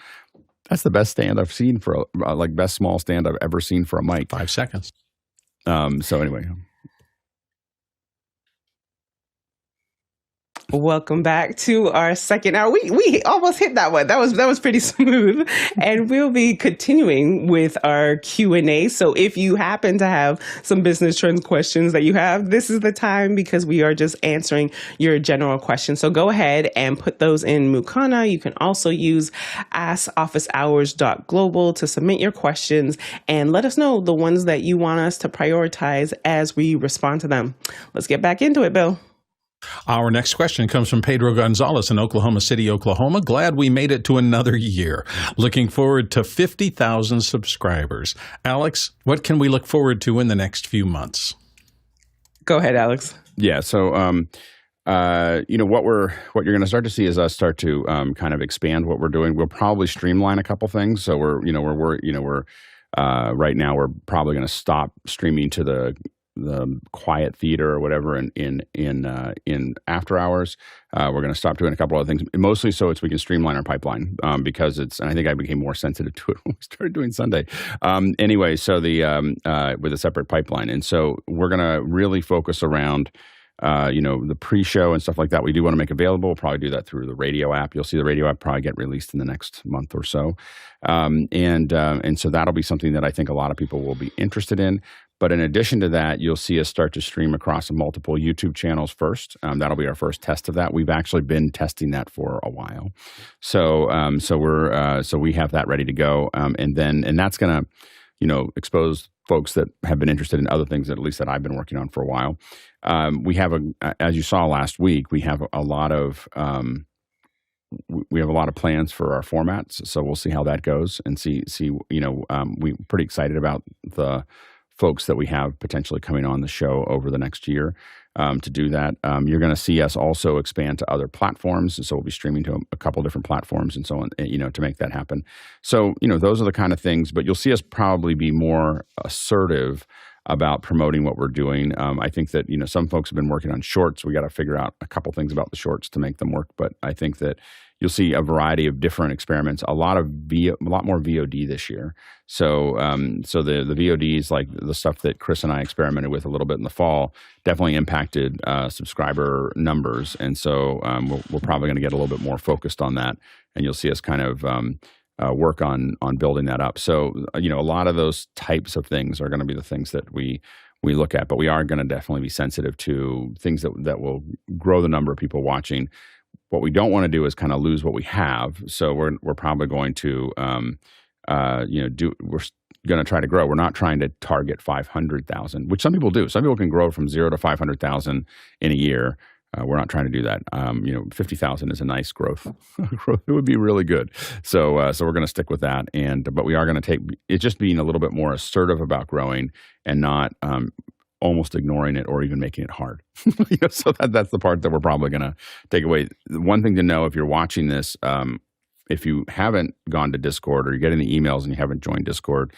That's the best stand I've seen for best small stand I've ever seen for a mic. 5 seconds. So anyway. Welcome back to our second hour. We almost hit that one. That was pretty smooth. And we'll be continuing with our Q&A. So if you happen to have some business trends questions that you have, this is the time, because we are just answering your general questions. So go ahead and put those in Mukana. You can also use askofficehours.global to submit your questions and let us know the ones that you want us to prioritize as we respond to them. Let's get back into it, Bill. Our next question comes from Pedro Gonzalez in Oklahoma City, Oklahoma. Glad we made it to another year. Looking forward to 50,000 subscribers. Alex, what can we look forward to in the next few months? Go ahead, Alex. Yeah. So, what you're going to start to see is us start to kind of expand what we're doing. We'll probably streamline a couple things. So right now we're probably going to stop streaming to the quiet theater or whatever in after hours. We're going to stop doing a couple other things, mostly so we can streamline our pipeline, because and I think I became more sensitive to it when we started doing Sunday. Anyway, so with a separate pipeline. And so we're going to really focus around the pre-show and stuff like that. We do want to make available. We'll probably do that through the radio app. You'll see the radio app probably get released in the next month or so. And so that'll be something that I think a lot of people will be interested in. But in addition to that, you'll see us start to stream across multiple YouTube channels first. That'll be our first test of that. We've actually been testing that for a while. So we have that ready to go. And that's going to, expose folks that have been interested in other things, at least that I've been working on for a while. We have as you saw last week, we have a lot of plans for our formats. So we'll see how that goes and see. We're pretty excited about the folks that we have potentially coming on the show over the next year to do that. You're going to see us also expand to other platforms. And so we'll be streaming to a couple different platforms and so on, to make that happen. So, those are the kind of things, but you'll see us probably be more assertive about promoting what we're doing. I think that, some folks have been working on shorts. We got to figure out a couple things about the shorts to make them work. But I think that you'll see a variety of different experiments, a lot more VOD this year. So the VODs, like the stuff that Chris and I experimented with a little bit in the fall, definitely impacted subscriber numbers. And so we're probably going to get a little bit more focused on that. And you'll see us kind of work on building that up. So, a lot of those types of things are going to be the things that we look at, but we are going to definitely be sensitive to things that will grow the number of people watching. What we don't want to do is kind of lose what we have. So we're probably going to, we're going to try to grow. We're not trying to target 500,000, which some people do. Some people can grow from 0 to 500,000 in a year. We're not trying to do that. 50,000 is a nice growth. It would be really good. So we're going to stick with that. But we are going to take it's just being a little bit more assertive about growing and not almost ignoring it or even making it hard. So that's the part that we're probably going to take away. One thing to know, if you're watching this, if you haven't gone to Discord or you're getting the emails and you haven't joined Discord,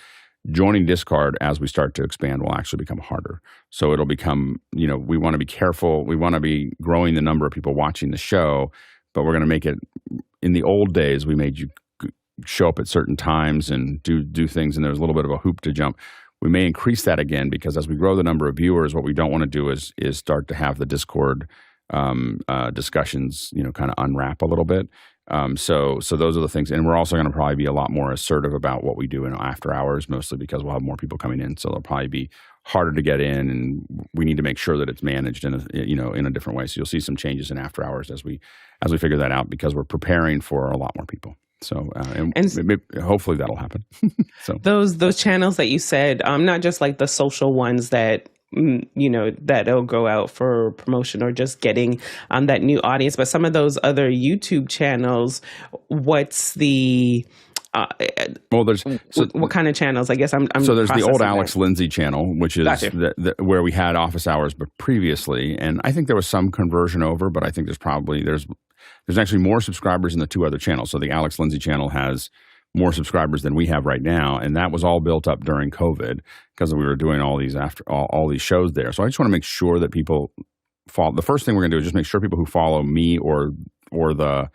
joining Discord as we start to expand will actually become harder. So it'll become, we want to be careful. We want to be growing the number of people watching the show, but we're going to make it, in the old days, we made you show up at certain times and do things, and there's a little bit of a hoop to jump. We may increase that again, because as we grow the number of viewers, what we don't want to do is start to have the Discord discussions, kind of unwrap a little bit. So those are the things. And we're also going to probably be a lot more assertive about what we do in after hours, mostly because we'll have more people coming in. So they'll probably be harder to get in, and we need to make sure that it's managed in a different way. So you'll see some changes in after hours as we figure that out, because we're preparing for a lot more people. So and hopefully that'll happen. So those channels that you said, not just like the social ones that that'll go out for promotion or just getting that new audience, but some of those other YouTube channels, what's the what kind of channels? I guess I'm so there's the old processing Alex that. Lindsay channel, which is where we had office hours but previously, and I think there was some conversion over, but I think there's actually more subscribers in the two other channels. So the Alex Lindsay channel has more subscribers than we have right now, and that was all built up during COVID because we were doing all these all these shows there. So I just want to make sure that people follow. The first thing we're going to do is just make sure people who follow me or the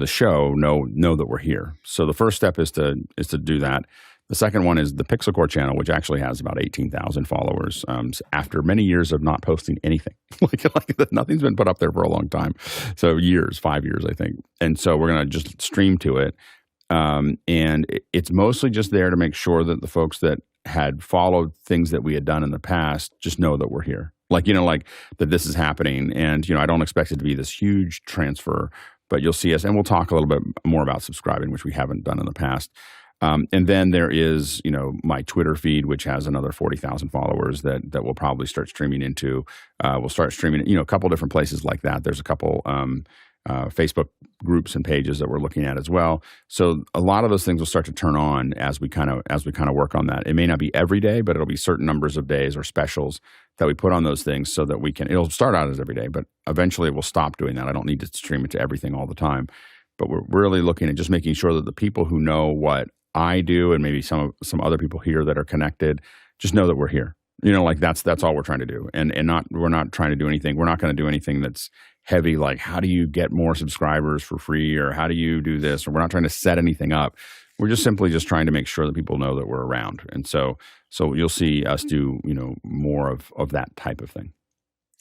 show know that we're here. So the first step is to do that. The second one is the Pixel Core channel, which actually has about 18,000 followers after many years of not posting anything. like nothing's been put up there for a long time. So 5 years, I think. And so we're going to just stream to it. And it's mostly just there to make sure that the folks that had followed things that we had done in the past just know that we're here. Like that this is happening. And, I don't expect it to be this huge transfer, but you'll see us, and we'll talk a little bit more about subscribing, which we haven't done in the past. And then there is, my Twitter feed, which has another 40,000 followers that we'll probably start streaming into. We'll start streaming, a couple different places like that. There's a couple Facebook groups and pages that we're looking at as well. So a lot of those things will start to turn on as we kind of work on that. It may not be every day, but it'll be certain numbers of days or specials that we put on those things so that it'll start out as every day, but eventually we'll stop doing that. I don't need to stream it to everything all the time, but we're really looking at just making sure that the people who know what I do, and maybe some other people here that are connected, just know that we're here. That's all we're trying to do, and we're not trying to do anything. We're not going to do anything that's heavy, like how do you get more subscribers for free, or how do you do this, or we're not trying to set anything up. We're just simply trying to make sure that people know that we're around, and so you'll see us do more of that type of thing.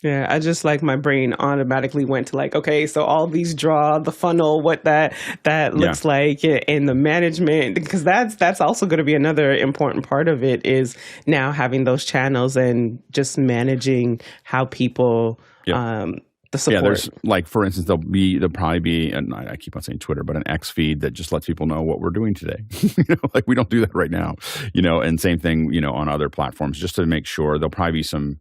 Yeah, I just my brain automatically went to okay, so all these draw the funnel, what that looks like in the management, because that's also going to be another important part of it, is now having those channels and just managing how people the support. Yeah, there's for instance, there'll probably be, and I keep on saying Twitter, but an X feed that just lets people know what we're doing today. We don't do that right now, and same thing, on other platforms, just to make sure. There'll probably be some.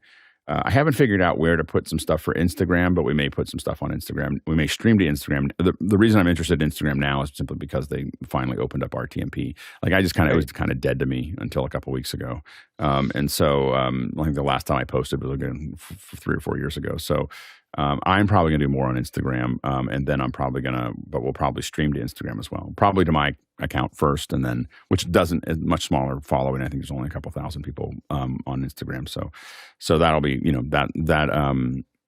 I haven't figured out where to put some stuff for Instagram, but we may put some stuff on Instagram. We may stream to Instagram. The reason I'm interested in Instagram now is simply because they finally opened up RTMP. It was kind of dead to me until a couple weeks ago. And so I think the last time I posted was 3 or 4 years ago. So I'm probably going to do more on Instagram, and then but we'll probably stream to Instagram as well. Probably to my account first, and then, which doesn't, is much smaller following. I think there's only a couple thousand people on Instagram. So that'll be,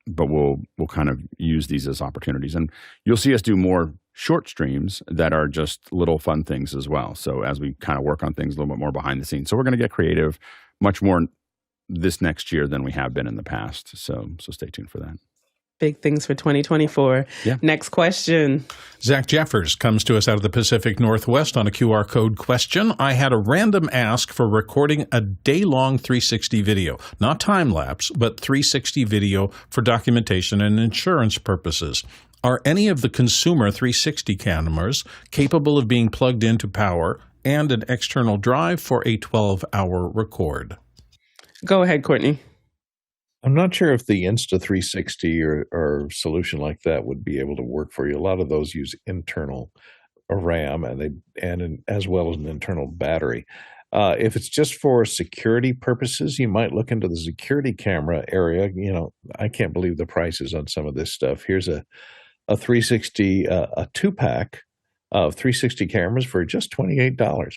but we'll kind of use these as opportunities, and you'll see us do more short streams that are just little fun things as well. So as we kind of work on things a little bit more behind the scenes, so we're going to get creative much more this next year than we have been in the past. So stay tuned for that. Big things for 2024. Yeah. Next question. Zach Jeffers comes to us out of the Pacific Northwest on a QR code question. I had a random ask for recording a day-long 360 video, not time-lapse, but 360 video for documentation and insurance purposes. Are any of the consumer 360 cameras capable of being plugged into power and an external drive for a 12-hour record? Go ahead, Courtney. I'm not sure if the Insta360 or solution like that would be able to work for you. A lot of those use internal RAM and as well as an internal battery. If it's just for security purposes, you might look into the security camera area. I can't believe the prices on some of this stuff. Here's a 360, a 2-pack of 360 cameras for just $28.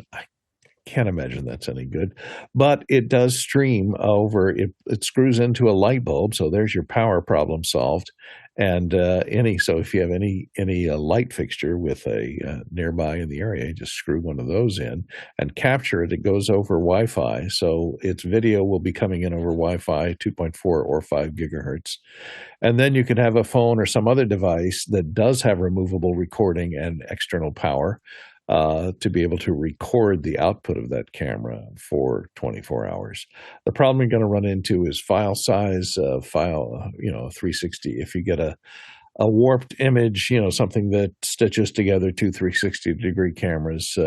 Can't imagine that's any good. But it does stream over, it screws into a light bulb, so there's your power problem solved. And so if you have any light fixture with a nearby in the area, just screw one of those in and capture it. It goes over Wi-Fi, so its video will be coming in over Wi-Fi 2.4 or 5 gigahertz. And then you could have a phone or some other device that does have removable recording and external power to be able to record the output of that camera for 24 hours. The problem you're going to run into is file size, 360. If you get a warped image, something that stitches together two 360-degree cameras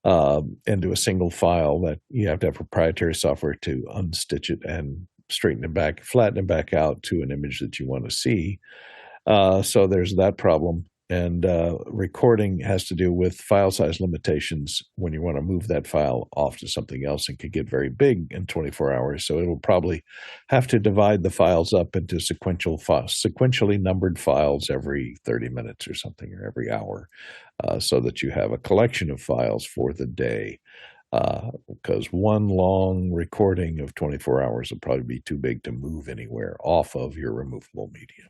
into a single file, that you have to have proprietary software to unstitch it and straighten it back, flatten it back out to an image that you want to see. So there's that problem. And recording has to do with file size limitations when you want to move that file off to something else, and could get very big in 24 hours. So it'll probably have to divide the files up into sequentially numbered files every 30 minutes or something, or every hour, so that you have a collection of files for the day. Because one long recording of 24 hours will probably be too big to move anywhere off of your removable media.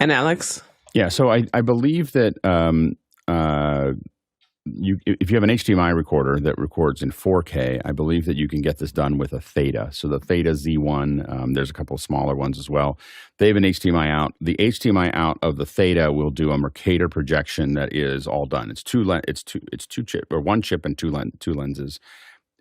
And Alex? Yeah, so I believe that if you have an HDMI recorder that records in 4K, I believe that you can get this done with a Theta. So the Theta Z1, there's a couple of smaller ones as well. They have an HDMI out. The HDMI out of the Theta will do a Mercator projection that is all done. It's two chip, or one chip and two lenses.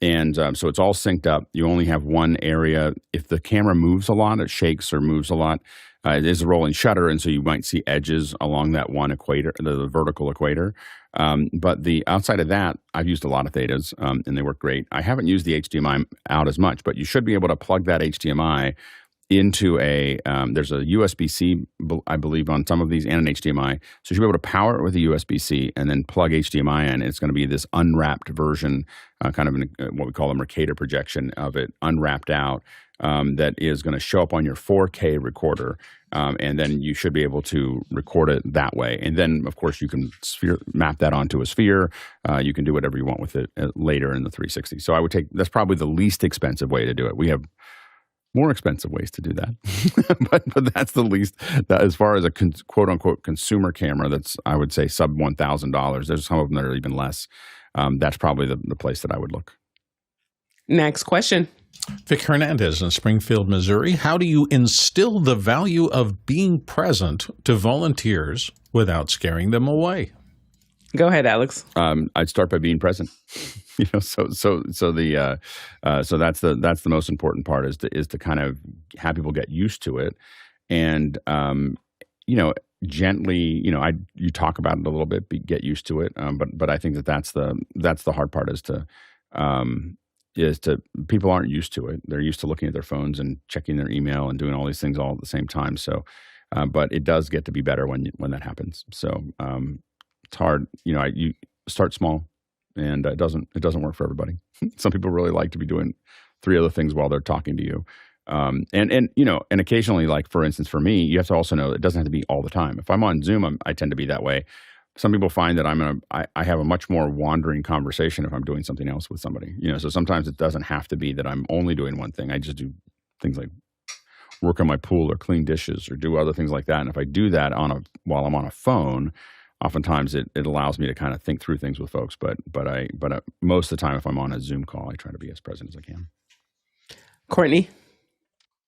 And so it's all synced up. You only have one area. If the camera moves a lot, it shakes or moves a lot, it is a rolling shutter, and so you might see edges along that one equator, the vertical equator. But the outside of that, I've used a lot of Thetas, and they work great. I haven't used the HDMI out as much, but you should be able to plug that HDMI into there's a USB-C, I believe, on some of these, and an HDMI. So you should be able to power it with a USB-C and then plug HDMI in. It's going to be this unwrapped version, kind of what we call a Mercator projection of it, unwrapped out, that is going to show up on your 4K recorder. And then you should be able to record it that way. And then, of course, you can map that onto a Sphere. You can do whatever you want with it later in the 360. So I would that's probably the least expensive way to do it. We have more expensive ways to do that, but that's the least. As far as a quote unquote consumer camera, that's, I would say, sub $1,000. There's some of them that are even less. That's probably the place that I would look. Next question. Vic Hernandez in Springfield, Missouri. How do you instill the value of being present to volunteers without scaring them away? Go ahead, Alex. I'd start by being present. So that's the most important part, is to kind of have people get used to it, and gently, you talk about it a little bit, get used to it. But I think that's the hard part, is to people aren't used to it. They're used to looking at their phones and checking their email and doing all these things all at the same time. So, but it does get to be better when that happens. So it's hard. You start small, and it doesn't work for everybody. Some people really like to be doing 3 other things while they're talking to you. And occasionally, like for instance, for me, you have to also know it doesn't have to be all the time. If I'm on Zoom, I tend to be that way. Some people find that I have a much more wandering conversation if I'm doing something else with somebody. So sometimes it doesn't have to be that I'm only doing one thing. I just do things like work on my pool or clean dishes or do other things like that. And if I do that while I'm on a phone, oftentimes it allows me to kind of think through things with folks. But most of the time, if I'm on a Zoom call, I try to be as present as I can. Courtney?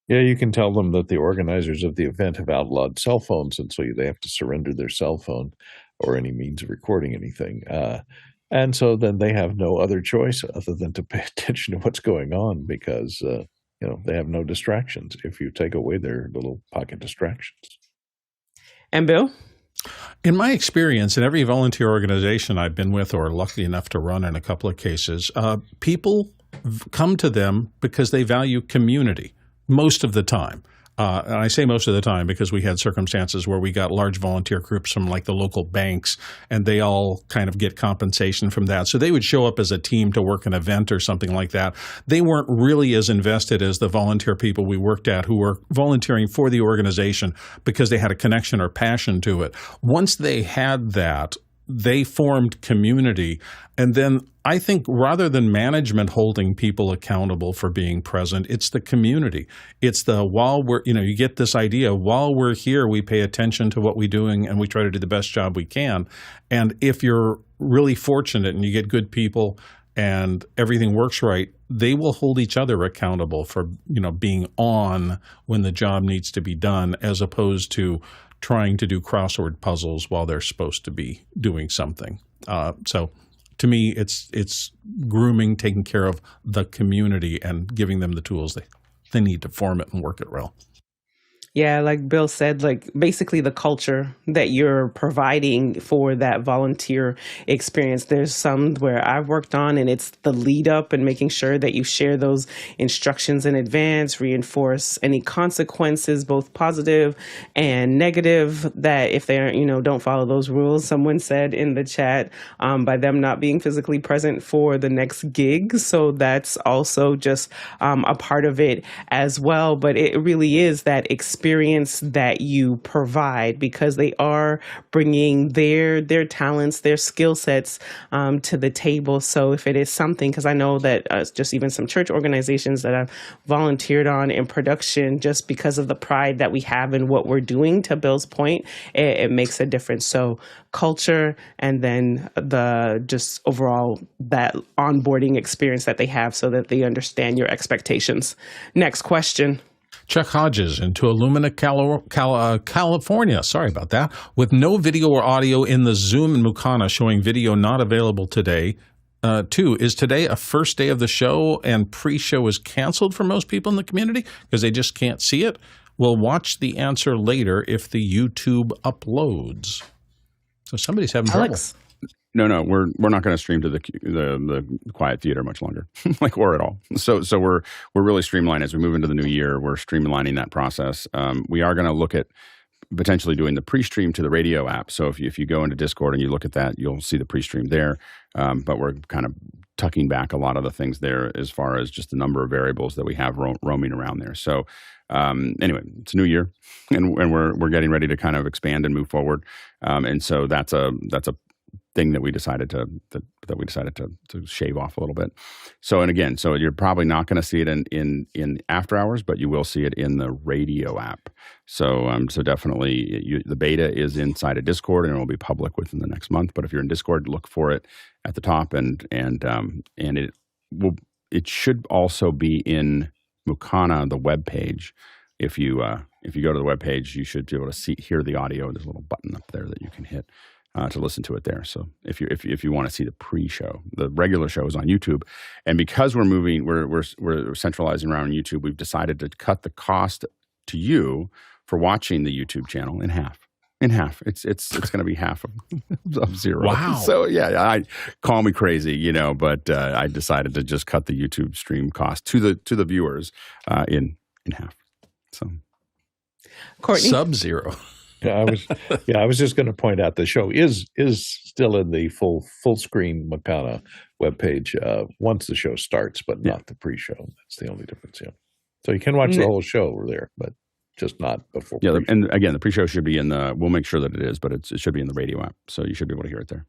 Yeah, you can tell them that the organizers of the event have outlawed cell phones, and so they have to surrender their cell phone or any means of recording anything. And so then they have no other choice other than to pay attention to what's going on, because they have no distractions if you take away their little pocket distractions. And Bill? In my experience, in every volunteer organization I've been with or lucky enough to run in a couple of cases, people come to them because they value community most of the time. And I say most of the time because we had circumstances where we got large volunteer groups from like the local banks, and they all kind of get compensation from that. So they would show up as a team to work an event or something like that. They weren't really as invested as the volunteer people we worked at who were volunteering for the organization because they had a connection or passion to it. Once they had that, they formed community. And then I think rather than management holding people accountable for being present, it's the community. It's you get this idea, while we're here, we pay attention to what we're doing and we try to do the best job we can. And if you're really fortunate and you get good people and everything works right, they will hold each other accountable for, being on when the job needs to be done, as opposed to trying to do crossword puzzles while they're supposed to be doing something. So to me, it's grooming, taking care of the community and giving them the tools they need to form it and work it well. Yeah, like Bill said, like basically the culture that you're providing for that volunteer experience. There's some where I've worked on, and it's the lead up and making sure that you share those instructions in advance, reinforce any consequences, both positive and negative, that if they don't follow those rules. Someone said in the chat, by them not being physically present for the next gig. So that's also just a part of it as well. But it really is that experience that you provide, because they are bringing their talents, their skill sets to the table. So if it is something, because I know that just even some church organizations that I've volunteered on in production, just because of the pride that we have in what we're doing, to Bill's point, it makes a difference. So culture, and then the just overall that onboarding experience that they have, so that they understand your expectations. Next question. Chuck Hodges in Tuolumne, California. Sorry about that. With no video or audio in the Zoom and Mukana, showing video not available today. 2, is today a first day of the show and pre-show is canceled for most people in the community because they just can't see it? We'll watch the answer later if the YouTube uploads. So somebody's having trouble. No, we're not going to stream to the quiet theater much longer, or at all. So we're really streamlining as we move into the new year. We're streamlining that process. We are going to look at potentially doing the pre-stream to the radio app. So if you go into Discord and you look at that, you'll see the pre-stream there. But we're kind of tucking back a lot of the things there as far as just the number of variables that we have roaming around there. So anyway, it's a new year, and we're getting ready to kind of expand and move forward. And so that's a thing that we decided to shave off a little bit. So you're probably not going to see it in after hours, but you will see it in the radio app. So definitely the beta is inside of Discord, and it will be public within the next month. But if you're in Discord, look for it at the top, and it should also be in Mukana, the web page. If you go to the web page, you should be able to hear the audio. There's a little button up there that you can hit to listen to it there. So if you want to see the pre-show, the regular show is on YouTube, and because we're centralizing around YouTube, we've decided to cut the cost to you for watching the YouTube channel in half. It's going to be half of zero. Wow. So yeah, call me crazy, but I decided to just cut the YouTube stream cost to the viewers in half. So Courtney? Sub-zero. I was just going to point out the show is still in the full screen Mukana webpage once the show starts, but not the pre-show. That's the only difference. Yeah, so you can watch the whole show over there, but just not before. Yeah, pre-show. And again, the pre-show should be in the. We'll make sure that it is, but it should be in the radio app, so you should be able to hear it there.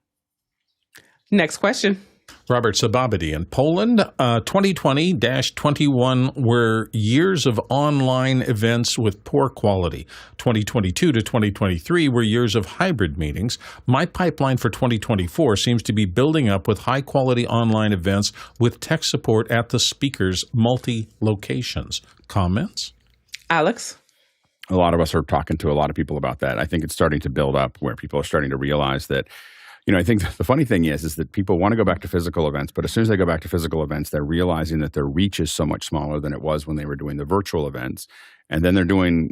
Next question. Robert Sababity in Poland, 2020-21 were years of online events with poor quality. 2022 to 2023 were years of hybrid meetings. My pipeline for 2024 seems to be building up with high-quality online events with tech support at the speakers' multi-locations. Comments? Alex? A lot of us are talking to a lot of people about that. I think it's starting to build up where people are starting to realize that I think the funny thing is that people want to go back to physical events, but as soon as they go back to physical events, they're realizing that their reach is so much smaller than it was when they were doing the virtual events. And then they're doing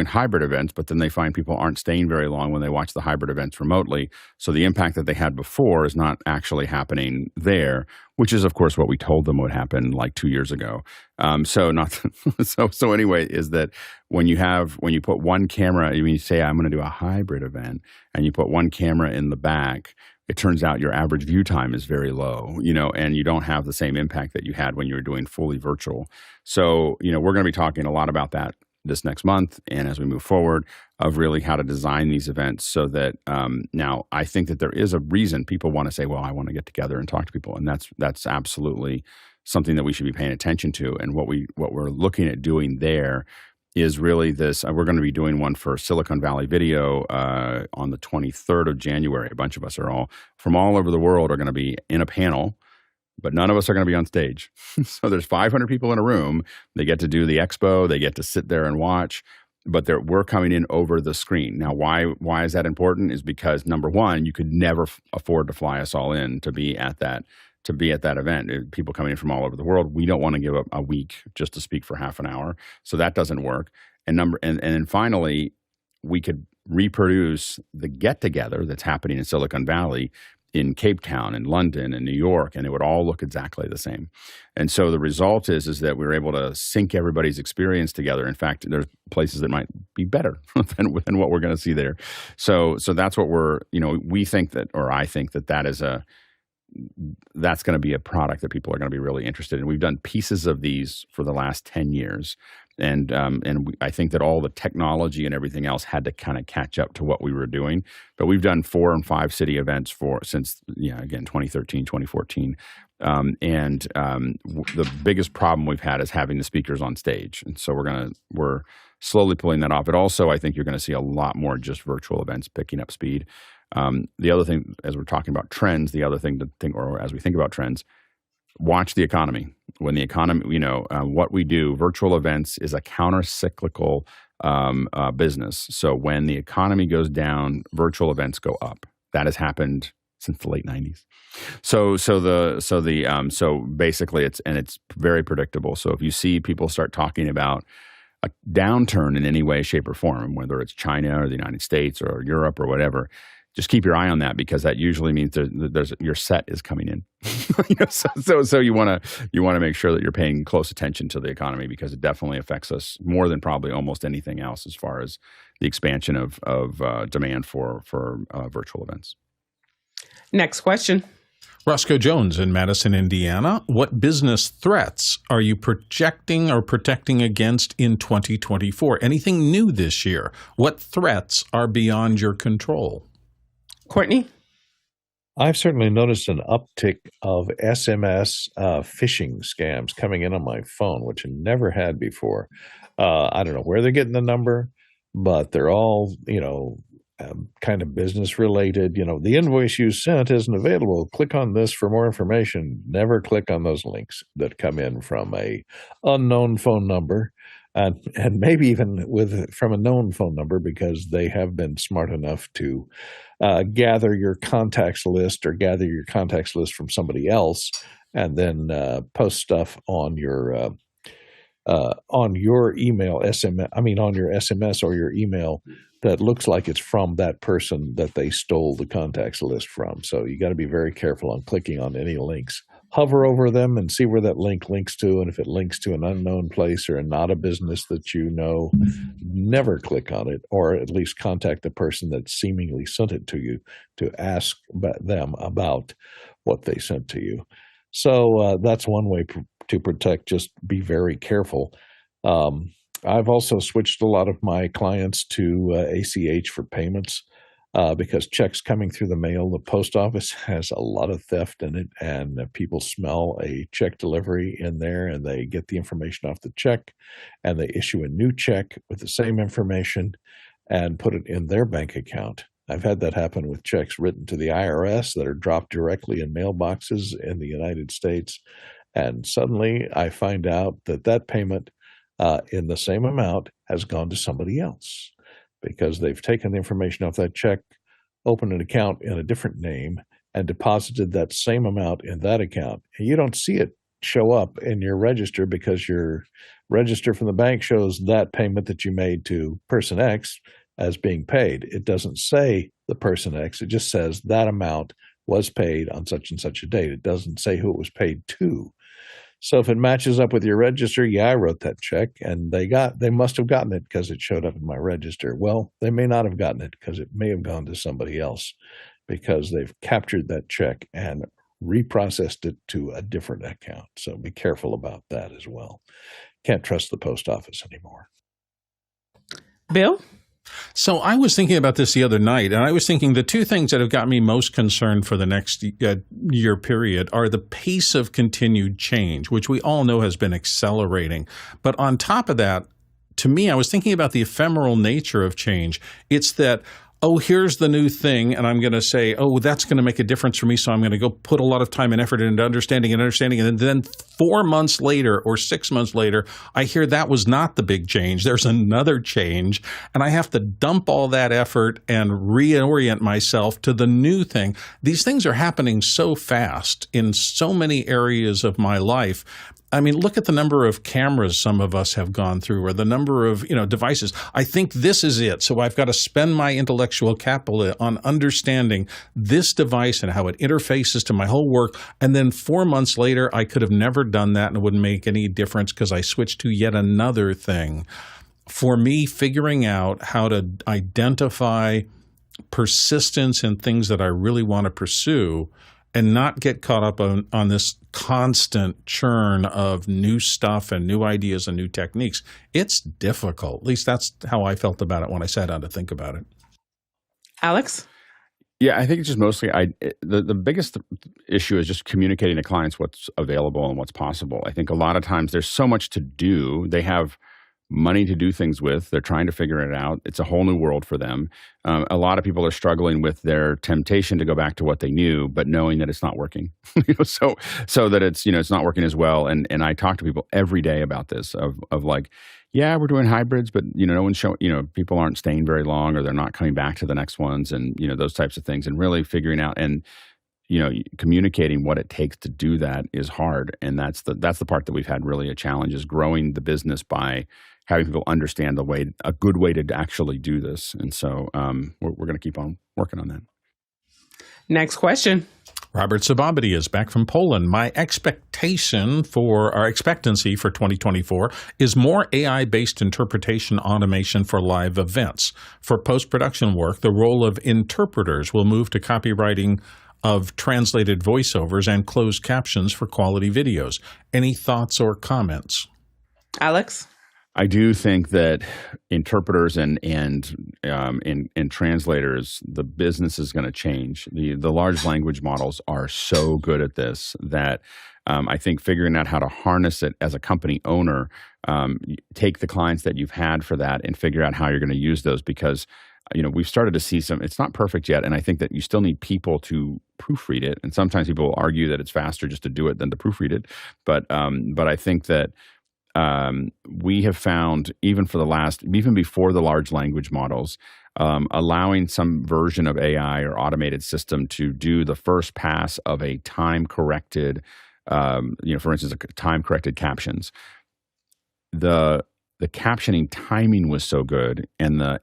hybrid events, but then they find people aren't staying very long when they watch the hybrid events remotely. So the impact that they had before is not actually happening there, which is, of course, what we told them would happen like 2 years ago. So anyway, is that when you put one camera, you say, I'm going to do a hybrid event, and you put one camera in the back, it turns out your average view time is very low, and you don't have the same impact that you had when you were doing fully virtual. So, we're going to be talking a lot about that this next month and as we move forward of really how to design these events so that now I think that there is a reason people want to say, well, I want to get together and talk to people. And that's absolutely something that we should be paying attention to. And what we're looking at doing there is really this. We're going to be doing one for Silicon Valley Video on the 23rd of January. A bunch of us are all from all over the world are going to be in a panel, but none of us are going to be on stage. So there's 500 people in a room. They get to do the expo. They get to sit there and watch, but we're coming in over the screen. Now, why is that important? Is because, number one, you could never afford to fly us all in to be at that event. People coming in from all over the world. We don't want to give up a week just to speak for half an hour. So that doesn't work. And then finally, we could reproduce the get-together that's happening in Silicon Valley in Cape Town and London and New York, and it would all look exactly the same. And so the result is that we're able to sync everybody's experience together. In fact, there's places that might be better than what we're going to see there. So that's what we think that, or I think that's going to be a product that people are going to be really interested in. We've done pieces of these for the last 10 years. And I think that all the technology and everything else had to kind of catch up to what we were doing. But we've done 4 and 5 city events since 2013, 2014. The biggest problem we've had is having the speakers on stage. And so we're slowly pulling that off. But also, I think you're going to see a lot more just virtual events picking up speed. The other thing, as we're talking about trends, or as we think about trends, watch the economy. When the economy, what we do, virtual events is a counter-cyclical business. So when the economy goes down, virtual events go up. That has happened since the late 90s. So basically it's very predictable. So if you see people start talking about a downturn in any way, shape, or form, whether it's China or the United States or Europe or whatever, just keep your eye on that, because that usually means your set is coming in. So you want to make sure that you're paying close attention to the economy, because it definitely affects us more than probably almost anything else as far as the expansion of demand for virtual events. Next question. Roscoe Jones in Madison, Indiana. What business threats are you projecting or protecting against in 2024? Anything new this year? What threats are beyond your control? Courtney? I've certainly noticed an uptick of SMS phishing scams coming in on my phone, which I never had before. I don't know where they're getting the number, but they're all, kind of business related. The invoice you sent isn't available. Click on this for more information. Never click on those links that come in from a unknown phone number. And maybe even from a known phone number, because they have been smart enough to gather your contacts list from somebody else, and then post stuff on your email on your SMS or your email that looks like it's from that person that they stole the contacts list from. So you got to be very careful on clicking on any links. Hover over them and see where that link links to, and if it links to an unknown place or not a business that you know, never click on it, or at least contact the person that seemingly sent it to you to ask them about what they sent to you. So that's one way to protect. Just be very careful. I've also switched a lot of my clients to ACH for payments. Because checks coming through the mail, the post office has a lot of theft in it, and people smell a check delivery in there, and they get the information off the check, and they issue a new check with the same information and put it in their bank account. I've had that happen with checks written to the IRS that are dropped directly in mailboxes in the United States, and suddenly I find out that payment in the same amount has gone to somebody else, because they've taken the information off that check, opened an account in a different name, and deposited that same amount in that account. And you don't see it show up in your register, because your register from the bank shows that payment that you made to person X as being paid. It doesn't say the person X. It just says that amount was paid on such and such a date. It doesn't say who it was paid to. So if it matches up with your register, I wrote that check, and they must have gotten it because it showed up in my register. Well, they may not have gotten it, because it may have gone to somebody else, because they've captured that check and reprocessed it to a different account. So be careful about that as well. Can't trust the post office anymore. Bill? So I was thinking about this the other night, and I was thinking the two things that have got me most concerned for the next year period are the pace of continued change, which we all know has been accelerating. But on top of that, to me, I was thinking about the ephemeral nature of change. It's that, oh, here's the new thing, and I'm going to say, oh, that's going to make a difference for me, so I'm going to go put a lot of time and effort into understanding, and then 4 months later or 6 months later, I hear that was not the big change. There's another change, and I have to dump all that effort and reorient myself to the new thing. These things are happening so fast in so many areas of my life. I mean, look at the number of cameras some of us have gone through, or the number of, devices. I think this is it. So I've got to spend my intellectual capital on understanding this device and how it interfaces to my whole work. And then 4 months later, I could have never done that and it wouldn't make any difference because I switched to yet another thing. For me, figuring out how to identify persistence in things that I really want to pursue and not get caught up on this constant churn of new stuff and new ideas and new techniques. It's difficult. At least that's how I felt about it when I sat down to think about it. Alex? Yeah, I think it's just mostly the biggest issue is just communicating to clients what's available and what's possible. I think a lot of times there's so much to do. They have money to do things with. They're trying to figure it out. It's a whole new world for them. A lot of people are struggling with their temptation to go back to what they knew, but knowing that it's not working. So that it's not working as well. And I talk to people every day about this of like, yeah, we're doing hybrids, but no one's showing. People aren't staying very long, or they're not coming back to the next ones, and those types of things, and really figuring out and communicating what it takes to do that is hard. And that's the part that we've had really a challenge, is growing the business by having people understand a good way to actually do this. And so we're going to keep on working on that. Next question. Robert Sababity is back from Poland. My expectancy for 2024 is more AI-based interpretation automation for live events. For post-production work, the role of interpreters will move to copywriting of translated voiceovers and closed captions for quality videos. Any thoughts or comments? Alex? I do think that interpreters and translators, the business is going to change. The large language models are so good at this that I think figuring out how to harness it as a company owner, take the clients that you've had for that and figure out how you're going to use those, because we've started to see it's not perfect yet, and I think that you still need people to proofread it. And sometimes people will argue that it's faster just to do it than to proofread it. But I think that we have found, even before the large language models, allowing some version of AI or automated system to do the first pass of a time-corrected, for instance, time-corrected captions. The captioning timing was so good, and the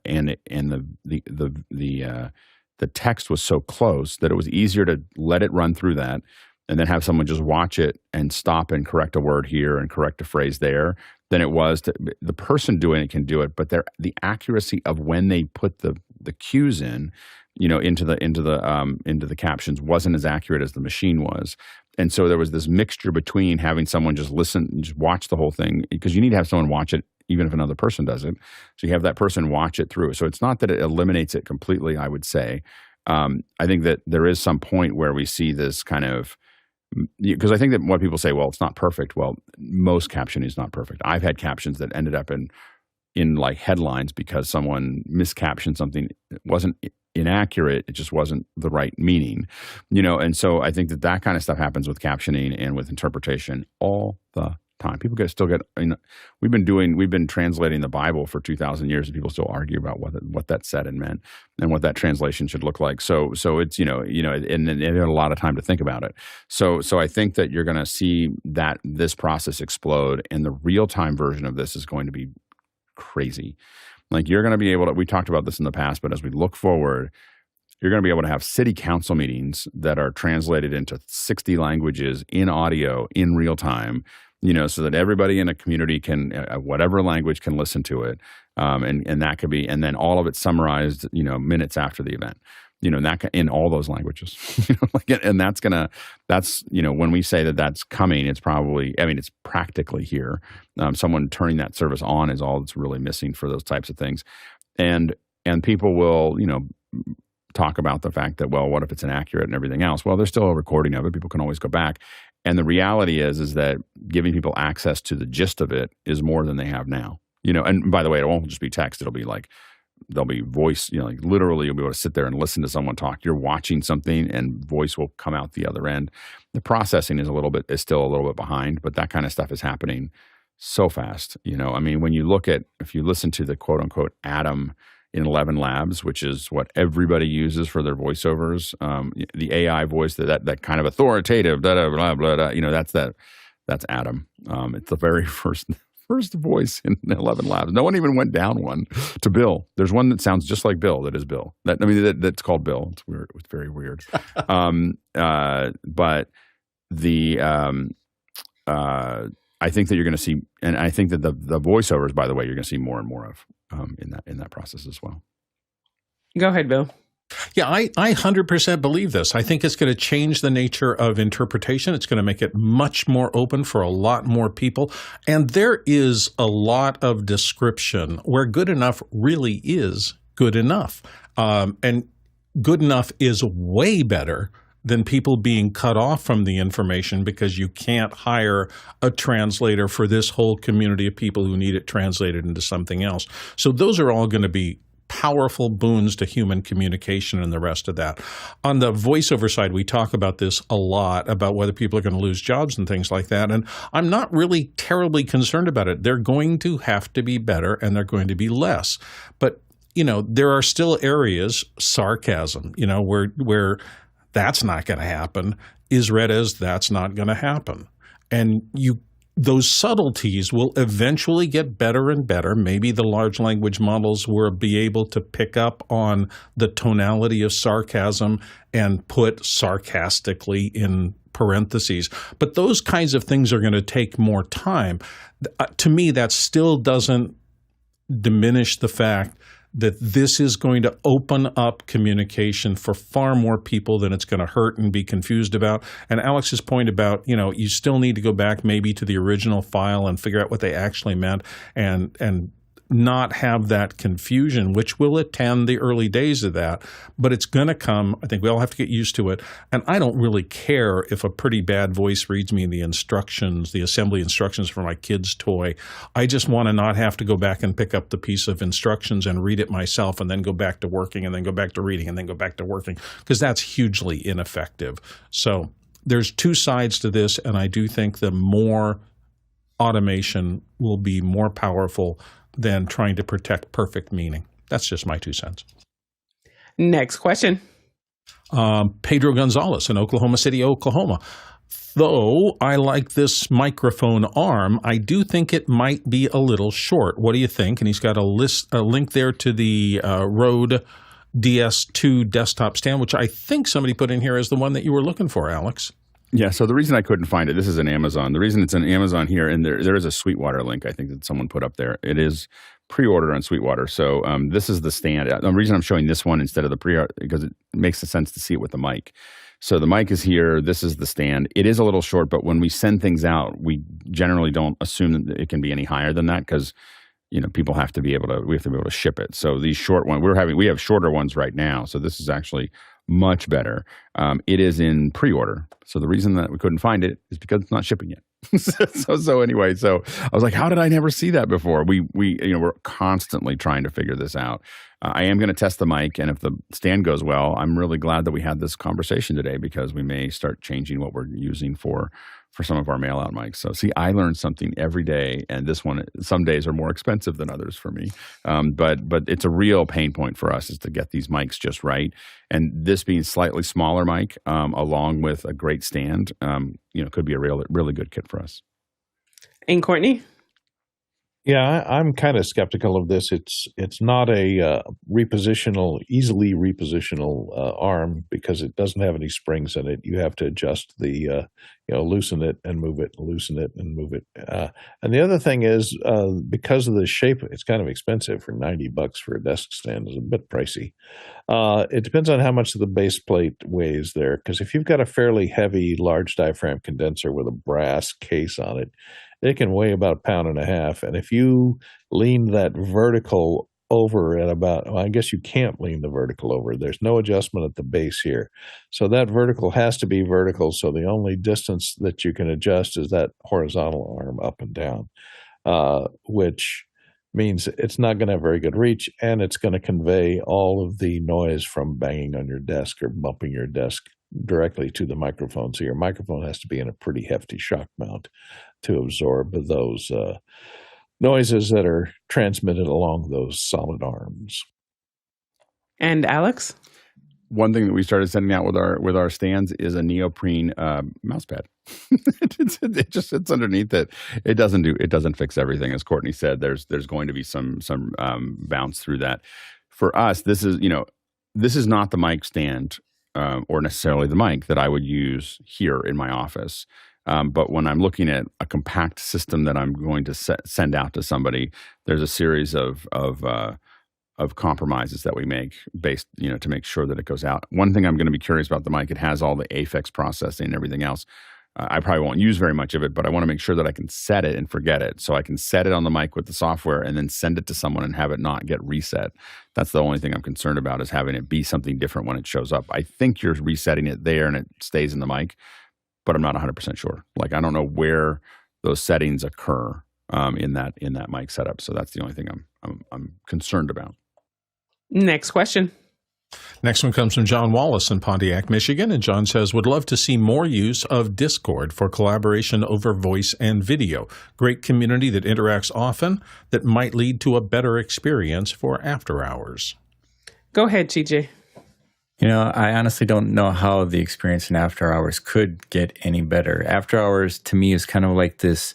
text was so close that it was easier to let it run through that, and then have someone just watch it and stop and correct a word here and correct a phrase there, than it was the person doing it can do it, but the accuracy of when they put the cues in, into the captions wasn't as accurate as the machine was. And so there was this mixture between having someone just listen, just watch the whole thing, because you need to have someone watch it even if another person does it. So you have that person watch it through. So it's not that it eliminates it completely, I would say. I think that there is some point where we see this kind of, because I think that what people say, well, it's not perfect. Well, most captioning is not perfect. I've had captions that ended up in like headlines because someone miscaptioned something. It wasn't inaccurate. It just wasn't the right meaning, And so I think that kind of stuff happens with captioning and with interpretation all the time. People still get. We've been translating the Bible for 2,000 years, and people still argue about what that said and meant, and what that translation should look like. So it's and they had a lot of time to think about it. So I think that you're going to see that this process explode, and the real time version of this is going to be crazy. Like, you're going to be able to. We talked about this in the past, but as we look forward, you're going to be able to have city council meetings that are translated into 60 languages in audio in real time. So that everybody in a community can, whatever language, can listen to it, and that could be, and then all of it summarized, minutes after the event, in all those languages, and that's when we say that that's coming, it's probably, it's practically here. Someone turning that service on is all that's really missing for those types of things. and people will, talk about the fact that, well, what if it's inaccurate and everything else? Well, there's still a recording of it. People can always go back. And the reality is that giving people access to the gist of it is more than they have now. And by the way, it won't just be text. It'll be like, there'll be voice, like literally you'll be able to sit there and listen to someone talk. You're watching something and voice will come out the other end. The processing is still a little bit behind, but that kind of stuff is happening so fast. When you look at, if you listen to the quote unquote Atom in 11 Labs, which is what everybody uses for their voiceovers, the AI voice, that kind of authoritative, blah, blah, blah, blah, that's Atom. It's the very first voice in 11 Labs. No one even went down one to Bill. There's one that sounds just like Bill. That is Bill. That's called Bill. It's weird. It's very weird. But I think that you're going to see, and I think that the voiceovers, by the way, you're going to see more and more of in that process as well. Go ahead, Bill. Yeah, I 100% believe this. I think it's going to change the nature of interpretation. It's going to make it much more open for a lot more people. And there is a lot of description where good enough really is good enough. And good enough is way better than people being cut off from the information because you can't hire a translator for this whole community of people who need it translated into something else. So those are all going to be powerful boons to human communication and the rest of that. On the voiceover side, we talk about this a lot, about whether people are going to lose jobs and things like that. And I'm not really terribly concerned about it. They're going to have to be better and they're going to be less. But, there are still areas, sarcasm, where that's not going to happen, is read as that's not going to happen. And those subtleties will eventually get better and better. Maybe the large language models will be able to pick up on the tonality of sarcasm and put sarcastically in parentheses. But those kinds of things are going to take more time. To me, that still doesn't diminish the fact that this is going to open up communication for far more people than it's going to hurt and be confused about. And Alex's point about, you still need to go back maybe to the original file and figure out what they actually meant and not have that confusion, which will attend the early days of that. But it's going to come. I think we all have to get used to it. And I don't really care if a pretty bad voice reads me the instructions, the assembly instructions for my kid's toy. I just want to not have to go back and pick up the piece of instructions and read it myself and then go back to working and then go back to reading and then go back to working, because that's hugely ineffective. So there's two sides to this, and I do think the more automation will be more powerful than trying to protect perfect meaning. That's just my 2 cents. Next question. Pedro Gonzalez in Oklahoma City, Oklahoma. Though I like this microphone arm, I do think it might be a little short. What do you think? And he's got a link there to the RODE DS2 desktop stand, which I think somebody put in here as the one that you were looking for, Alex. Yeah, so the reason I couldn't find it, this is an Amazon. The reason it's an Amazon here, and there is a Sweetwater link, I think, that someone put up there. It is pre-order on Sweetwater. So this is the stand. The reason I'm showing this one instead of the pre-order, because it makes sense to see it with the mic. So the mic is here. This is the stand. It is a little short, but when we send things out, we generally don't assume that it can be any higher than that, because people have to be able to ship it. So these short ones, we have shorter ones right now. So this is actually much better. It is in pre-order. So the reason that we couldn't find it is because it's not shipping yet. so anyway, so I was like, how did I never see that before? We're constantly trying to figure this out. I am going to test the mic, and if the stand goes well, I'm really glad that we had this conversation today, because we may start changing what we're using for some of our mail out mics. So see, I learned something every day, and this one, some days are more expensive than others for me. But it's a real pain point for us, is to get these mics just right. And this being slightly smaller mic, along with a great stand, could be a really good kit for us. And Courtney? Yeah, I'm kind of skeptical of this. It's not a easily repositional arm, because it doesn't have any springs in it. You have to adjust the, loosen it and move it, loosen it and move it. And the other thing is, because of the shape, it's kind of expensive. For $90 for a desk stand is a bit pricey. It depends on how much of the base plate weighs there, because if you've got a fairly heavy, large diaphragm condenser with a brass case on it, it can weigh about 1.5 pounds. And if you lean that vertical over at about, well, I guess you can't lean the vertical over. There's no adjustment at the base here. So that vertical has to be vertical. So the only distance that you can adjust is that horizontal arm up and down, which means it's not going to have very good reach, and it's going to convey all of the noise from banging on your desk or bumping your desk directly to the microphone. So your microphone has to be in a pretty hefty shock mount to absorb those noises that are transmitted along those solid arms. And Alex? One thing that we started sending out with our stands is a neoprene mouse pad. It just sits underneath it. It doesn't fix everything, as Courtney said. There's going to be some bounce through that. For us, this is not the mic stand or necessarily the mic that I would use here in my office. But when I'm looking at a compact system that I'm going to send out to somebody, there's a series of compromises that we make based, to make sure that it goes out. One thing I'm going to be curious about the mic, it has all the AFX processing and everything else. I probably won't use very much of it, but I want to make sure that I can set it and forget it. So I can set it on the mic with the software and then send it to someone and have it not get reset. That's the only thing I'm concerned about, is having it be something different when it shows up. I think you're resetting it there and it stays in the mic, but I'm not 100% sure. Like, I don't know where those settings occur in that mic setup. So that's the only thing I'm concerned about. Next question. Next one comes from John Wallace in Pontiac, Michigan. And John says, would love to see more use of Discord for collaboration over voice and video. Great community that interacts often, that might lead to a better experience for after hours. Go ahead, TJ. I honestly don't know how the experience in after hours could get any better. After hours, to me, is kind of like this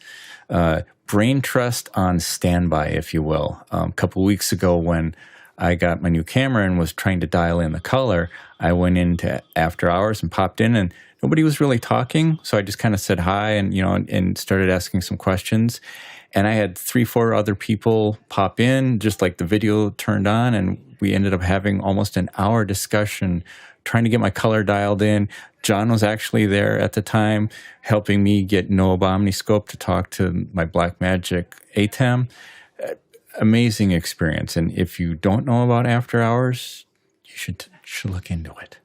brain trust on standby, if you will. A couple weeks ago, when I got my new camera and was trying to dial in the color, I went into after hours and popped in, and nobody was really talking. So I just kind of said hi and, and started asking some questions. And I had 3-4 other people pop in, just like the video turned on, and we ended up having almost an hour discussion trying to get my color dialed in. John was actually there at the time helping me get Noah Omniscope to talk to my Blackmagic ATEM. Amazing experience. And if you don't know about after hours, you should look into it.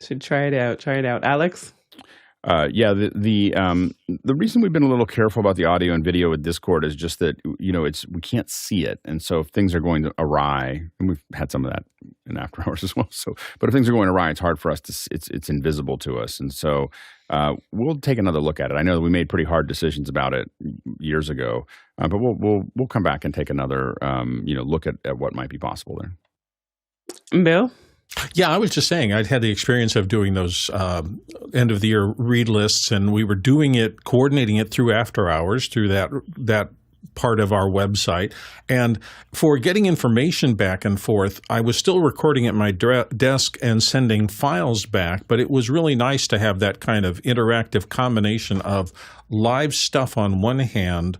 Should try it out. Alex? The reason we've been a little careful about the audio and video with Discord is just that, we can't see it. And so if things are going awry, and we've had some of that in after hours as well. But if things are going awry, it's hard for us it's invisible to us. And so we'll take another look at it. I know that we made pretty hard decisions about it years ago, but we'll come back and take another, look at what might be possible there. Bill? Yeah, I was just saying, I'd had the experience of doing those end of the year read lists, and we were coordinating it through after hours, through that part of our website. And for getting information back and forth, I was still recording at my desk and sending files back, but it was really nice to have that kind of interactive combination of live stuff on one hand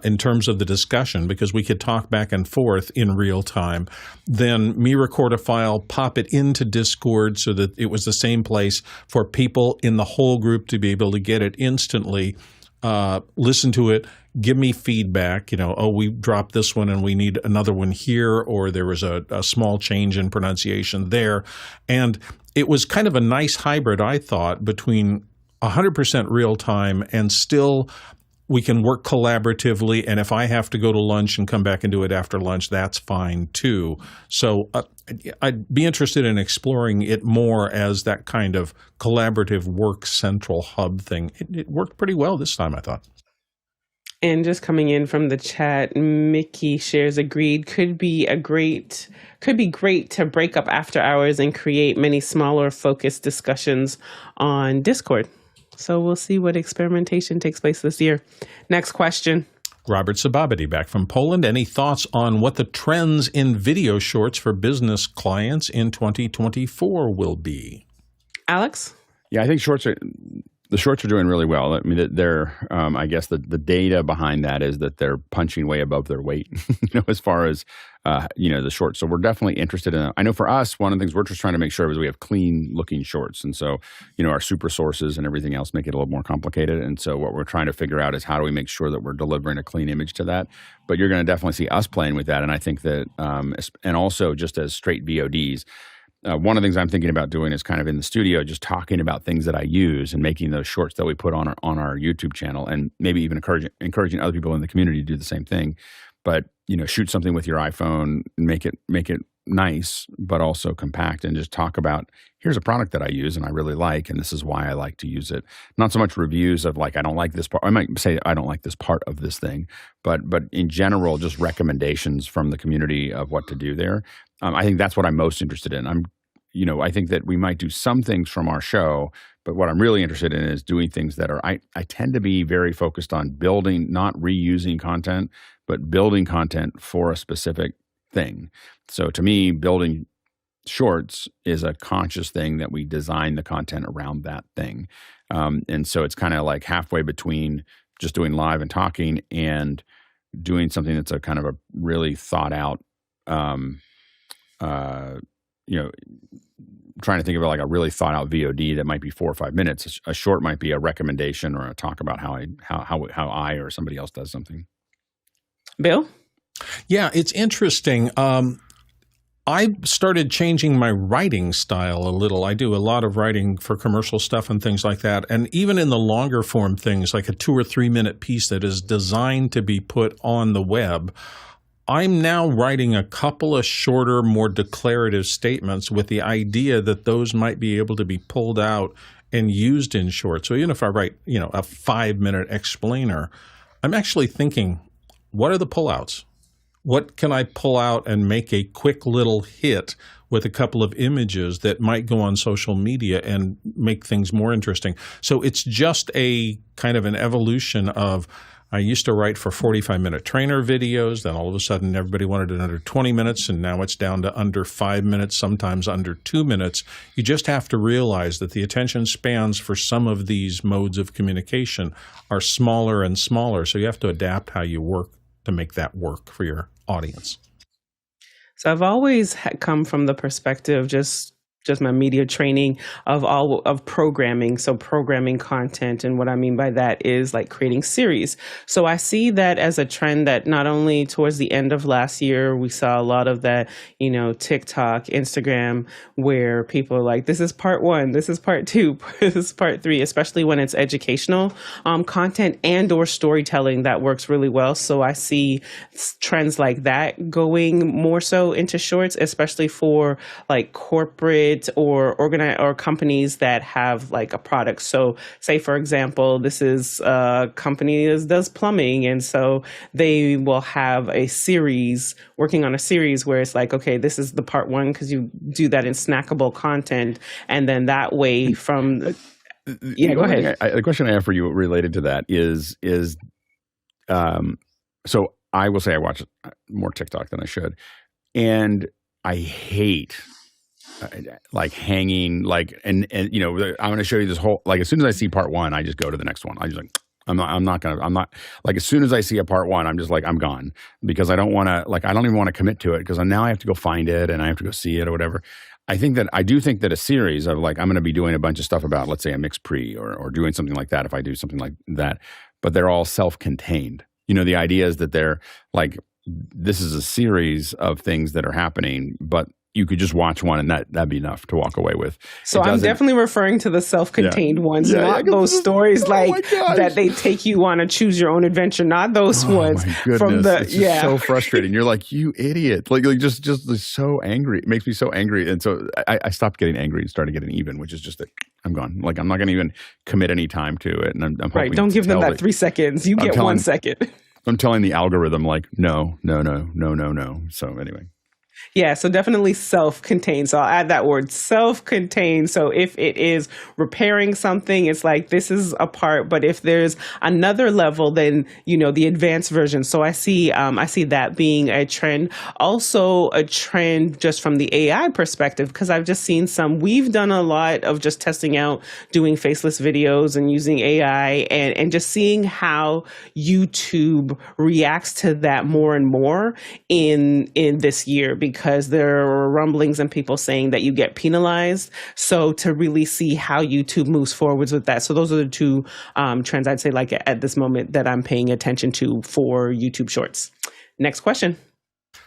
in terms of the discussion, because we could talk back and forth in real time, then me record a file, pop it into Discord so that it was the same place for people in the whole group to be able to get it instantly, listen to it, give me feedback, we dropped this one and we need another one here, or there was a small change in pronunciation there. And it was kind of a nice hybrid, I thought, between 100% real time and still we can work collaboratively. And if I have to go to lunch and come back and do it after lunch, that's fine too. So I'd be interested in exploring it more as that kind of collaborative work central hub thing. It worked pretty well this time, I thought. And just coming in from the chat, Mickey shares agreed. Could be great to break up after hours and create many smaller focused discussions on Discord. So we'll see what experimentation takes place this year. Next question. Robert Sababity back from Poland. Any thoughts on what the trends in video shorts for business clients in 2024 will be? Alex? Yeah, I think shorts are The shorts are doing really well. I mean, they're, I guess the data behind that is that they're punching way above their weight, as far as, the shorts. So we're definitely interested in it. I know for us, one of the things we're just trying to make sure is we have clean looking shorts. And so, our super sources and everything else make it a little more complicated. And so what we're trying to figure out is how do we make sure that we're delivering a clean image to that. But you're going to definitely see us playing with that. And I think that, and also just as straight VODs, one of the things I'm thinking about doing is kind of in the studio, just talking about things that I use and making those shorts that we put on our YouTube channel, and maybe even encouraging other people in the community to do the same thing. But shoot something with your iPhone, make it nice, but also compact, and just talk about, here's a product that I use and I really like, and this is why I like to use it. Not so much reviews of like, I don't like this part. I might say I don't like this part of this thing, but in general, just recommendations from the community of what to do there. I think that's what I'm most interested in. I think that we might do some things from our show, but what I'm really interested in is doing things that are, I tend to be very focused on building, not reusing content, but building content for a specific thing. So to me, building shorts is a conscious thing that we design the content around that thing. And so it's kind of like halfway between just doing live and talking and doing something that's a kind of a really thought out, trying to think of it like a really thought out VOD that might be 4 or 5 minutes. A short might be a recommendation or a talk about how I or somebody else does something. Bill? Yeah, it's interesting. I started changing my writing style a little. I do a lot of writing for commercial stuff and things like that. And even in the longer form things, like a 2 or 3 minute piece that is designed to be put on the web, I'm now writing a couple of shorter, more declarative statements with the idea that those might be able to be pulled out and used in short. So even if I write, a 5-minute explainer, I'm actually thinking, what are the pullouts? What can I pull out and make a quick little hit with a couple of images that might go on social media and make things more interesting? So it's just a kind of an evolution of, I used to write for 45-minute trainer videos. Then all of a sudden, everybody wanted it under 20 minutes, and now it's down to under 5 minutes, sometimes under 2 minutes. You just have to realize that the attention spans for some of these modes of communication are smaller and smaller, so you have to adapt how you work to make that work for your audience. So I've always come from the perspective, just my media training of programming. So programming content. And what I mean by that is like creating series. So I see that as a trend that not only towards the end of last year, we saw a lot of that, TikTok, Instagram, where people are like, this is part 1, this is part 2, this is part 3, especially when it's educational content and or storytelling that works really well. So I see trends like that going more so into shorts, especially for like corporate or companies that have like a product. So say, for example, this is a company that does plumbing. And so they will have a series, working on a series where it's like, okay, this is the part 1, because you do that in snackable content. And then that way from... go ahead. The question I have for you related to that is so I will say I watch more TikTok than I should. And I hate... like hanging, like, and I'm going to show you this whole, like, as soon as I see part 1, I just go to the next one. I just like, I'm not like, as soon as I see a part 1, I'm just like, I'm gone, because I don't want to, like, I don't even want to commit to it, because now I have to go find it and I have to go see it or whatever. I do think that a series of like, I'm going to be doing a bunch of stuff about, let's say, a mix pre or doing something like that, if I do something like that, but they're all self-contained. The idea is that they're like, this is a series of things that are happening, but you could just watch one and that'd be enough to walk away with. So I'm definitely referring to the self-contained ones, not those stories that they take you on a choose your own adventure, not those ones. My goodness. From the it's just so frustrating. You're like, you idiot. Like just so angry. It makes me so angry. And so I stopped getting angry and started getting even, which is just that I'm gone. Like, I'm not going to even commit any time to it. And I'm hoping right. Don't give them that 3 seconds. You get 1 second. I'm telling the algorithm like, no. So anyway. Yeah, so definitely self-contained. So I'll add that word, self-contained. So if it is repairing something, it's like this is a part. But if there's another level, then the advanced version. So I see that being a trend. Also a trend just from the AI perspective, because I've just seen some. We've done a lot of just testing out doing faceless videos and using AI and just seeing how YouTube reacts to that more and more in this year, because there are rumblings and people saying that you get penalized. So to really see how YouTube moves forwards with that. So those are the two trends I'd say like at this moment that I'm paying attention to for YouTube Shorts. Next question.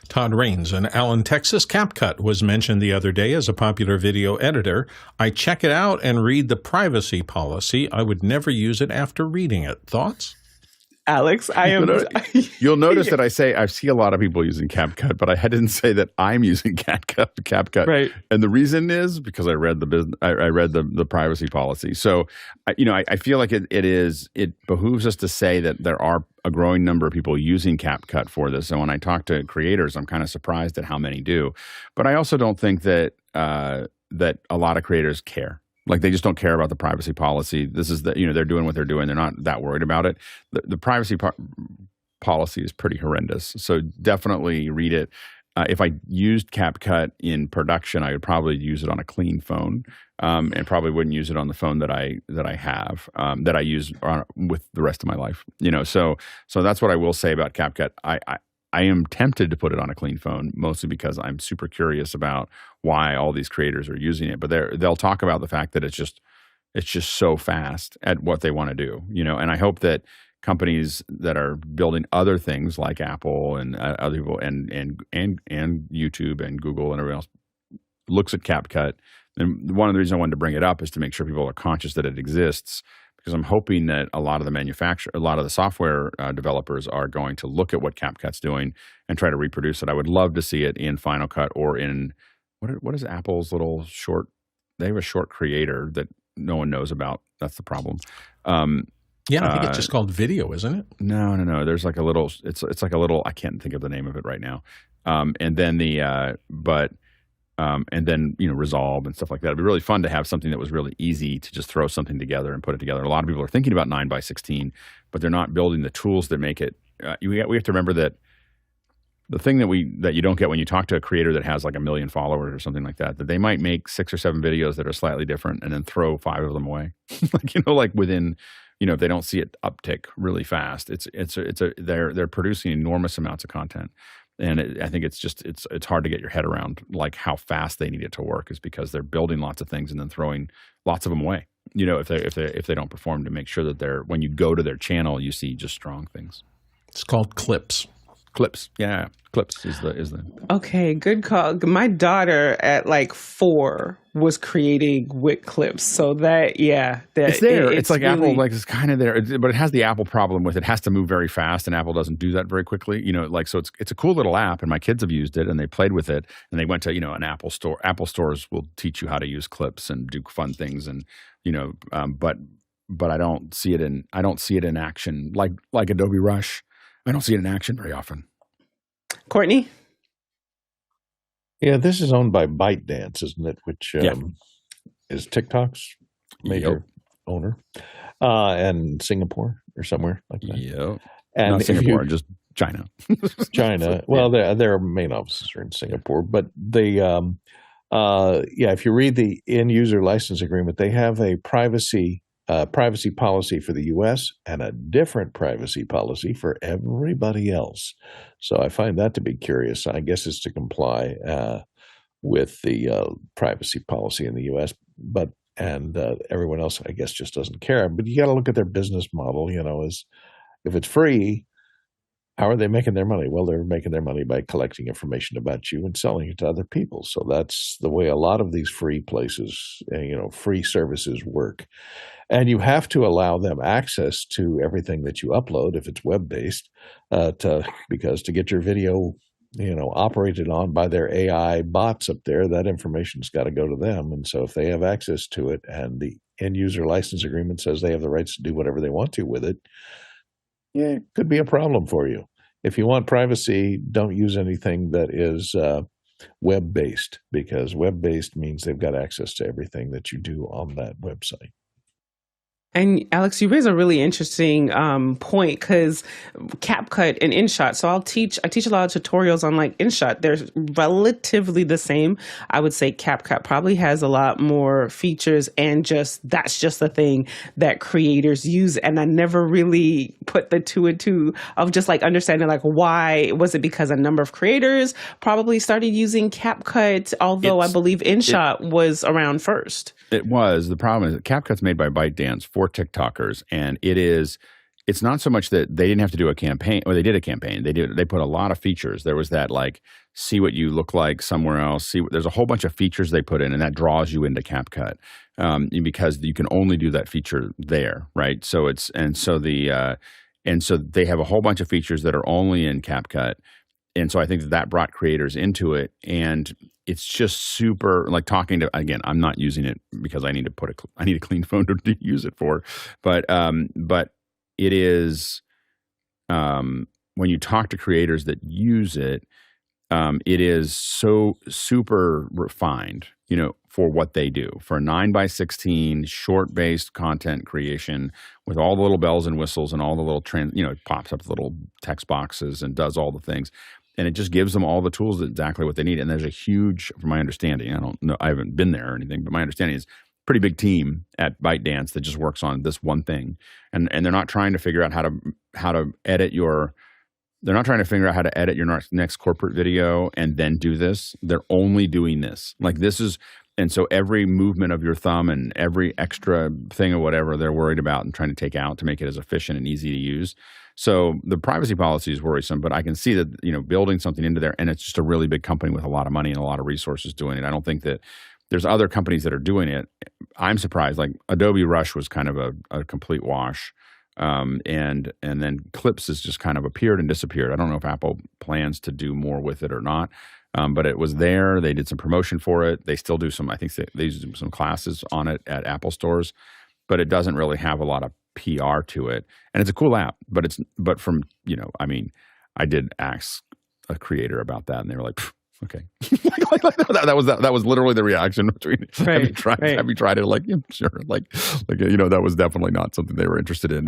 Todd Rains in Allen, Texas. CapCut was mentioned the other day as a popular video editor. I check it out and read the privacy policy. I would never use it after reading it. Thoughts? Alex, I am. You'll notice that I see a lot of people using CapCut, but I didn't say that I'm using CapCut. Right. And the reason is because I read the privacy policy. So, I feel like it behooves us to say that there are a growing number of people using CapCut for this. And when I talk to creators, I'm kind of surprised at how many do. But I also don't think that that a lot of creators care. Like they just don't care about the privacy policy. This is they're doing what they're doing. They're not that worried about it. The privacy policy is pretty horrendous. So definitely read it. If I used CapCut in production, I would probably use it on a clean phone, and probably wouldn't use it on the phone that I have that I use with the rest of my life. So that's what I will say about CapCut. I am tempted to put it on a clean phone, mostly because I'm super curious about why all these creators are using it. But they'll talk about the fact that it's just so fast at what they want to do, And I hope that companies that are building other things like Apple and other people and YouTube and Google and everyone else looks at CapCut. And one of the reasons I wanted to bring it up is to make sure people are conscious that it exists. Because I'm hoping that a lot of the software developers are going to look at what CapCut's doing and try to reproduce it. I would love to see it in Final Cut or in what is Apple's little short? They have a short creator that no one knows about. That's the problem. Yeah, I think it's just called Video, isn't it? No. There's like a little. It's like a little. I can't think of the name of it right now. And then Resolve and stuff like that. It'd be really fun to have something that was really easy to just throw something together and put it together. A lot of people are thinking about 9x16, but they're not building the tools that make it. We have to remember that the thing that you don't get when you talk to a creator that has like 1 million followers or something like that they might make 6 or 7 videos that are slightly different and then throw 5 of them away. like within, if they don't see it uptick really fast, they're producing enormous amounts of content. And I think it's hard to get your head around like how fast they need it to work, is because they're building lots of things and then throwing lots of them away. If they don't perform, to make sure that when you go to their channel, you see just strong things. It's called clips. Clips, yeah, clips is the. Okay, good call. My daughter at like 4 was creating with clips, so it's there. It's like really, Apple, like it's kind of there, but it has the Apple problem with it has to move very fast, and Apple doesn't do that very quickly. So it's a cool little app, and my kids have used it and they played with it, and they went to an Apple store. Apple stores will teach you how to use clips and do fun things, and but I don't see it in action like Adobe Rush. I don't see it in action very often. Courtney? Yeah, this is owned by ByteDance, isn't it? Which is TikTok's major owner, and Singapore or somewhere like that. Yep. And not Singapore, just China. China. Well, their main offices are in Singapore, but if you read the end user license agreement, they have a privacy policy for the U.S. and a different privacy policy for everybody else. So I find that to be curious. I guess it's to comply with the privacy policy in the U.S., but everyone else, I guess, just doesn't care. But you got to look at their business model. If it's free, how are they making their money? Well, they're making their money by collecting information about you and selling it to other people. So that's the way a lot of these free places, free services work. And you have to allow them access to everything that you upload if it's web-based, because to get your video, operated on by their AI bots up there, that information's got to go to them. And so if they have access to it and the end user license agreement says they have the rights to do whatever they want to with it, it could be a problem for you. If you want privacy, don't use anything that is web-based, because web-based means they've got access to everything that you do on that website. And Alex, you raise a really interesting point, because CapCut and InShot. So I teach a lot of tutorials on like InShot. They're relatively the same. I would say CapCut probably has a lot more features, and that's just the thing that creators use. And I never really put the two and two of just like understanding like why was it, because a number of creators probably started using CapCut, although I believe InShot was around first. It was. The problem is that CapCut's made by ByteDance for TikTokers, and it's not so much that they didn't have to do a campaign, or they did a campaign. They put a lot of features. There was that like see what you look like somewhere else. There's a whole bunch of features they put in, and that draws you into CapCut because you can only do that feature there, right? So so they have a whole bunch of features that are only in CapCut. And so I think that brought creators into it, and it's just super like talking to, again, I'm not using it because I need a clean phone to use it for, but it is, when you talk to creators that use it, it is so super refined, for what they do, for 9:16 short-based content creation with all the little bells and whistles and all the little it pops up little text boxes and does all the things. And it just gives them all the tools exactly what they need. And there's a huge, from my understanding, I don't know, I haven't been there or anything, but my understanding is pretty big team at ByteDance that just works on this one thing. And they're not trying to figure out how to edit your next corporate video and then do this. They're only doing this. Like this is, and so every movement of your thumb and every extra thing or whatever they're worried about and trying to take out to make it as efficient and easy to use. So the privacy policy is worrisome, but I can see that, building something into there, and it's just a really big company with a lot of money and a lot of resources doing it. I don't think that there's other companies that are doing it. I'm surprised. Like Adobe Rush was kind of a complete wash. And then Clips has just kind of appeared and disappeared. I don't know if Apple plans to do more with it or not. But it was there. They did some promotion for it. They still do I think they do some classes on it at Apple stores, but it doesn't really have a lot of PR to it. And it's a cool app, but from, I did ask a creator about that, and they were like, okay. that was literally the reaction between, have you tried it? Like, yeah, sure. Like, that was definitely not something they were interested in.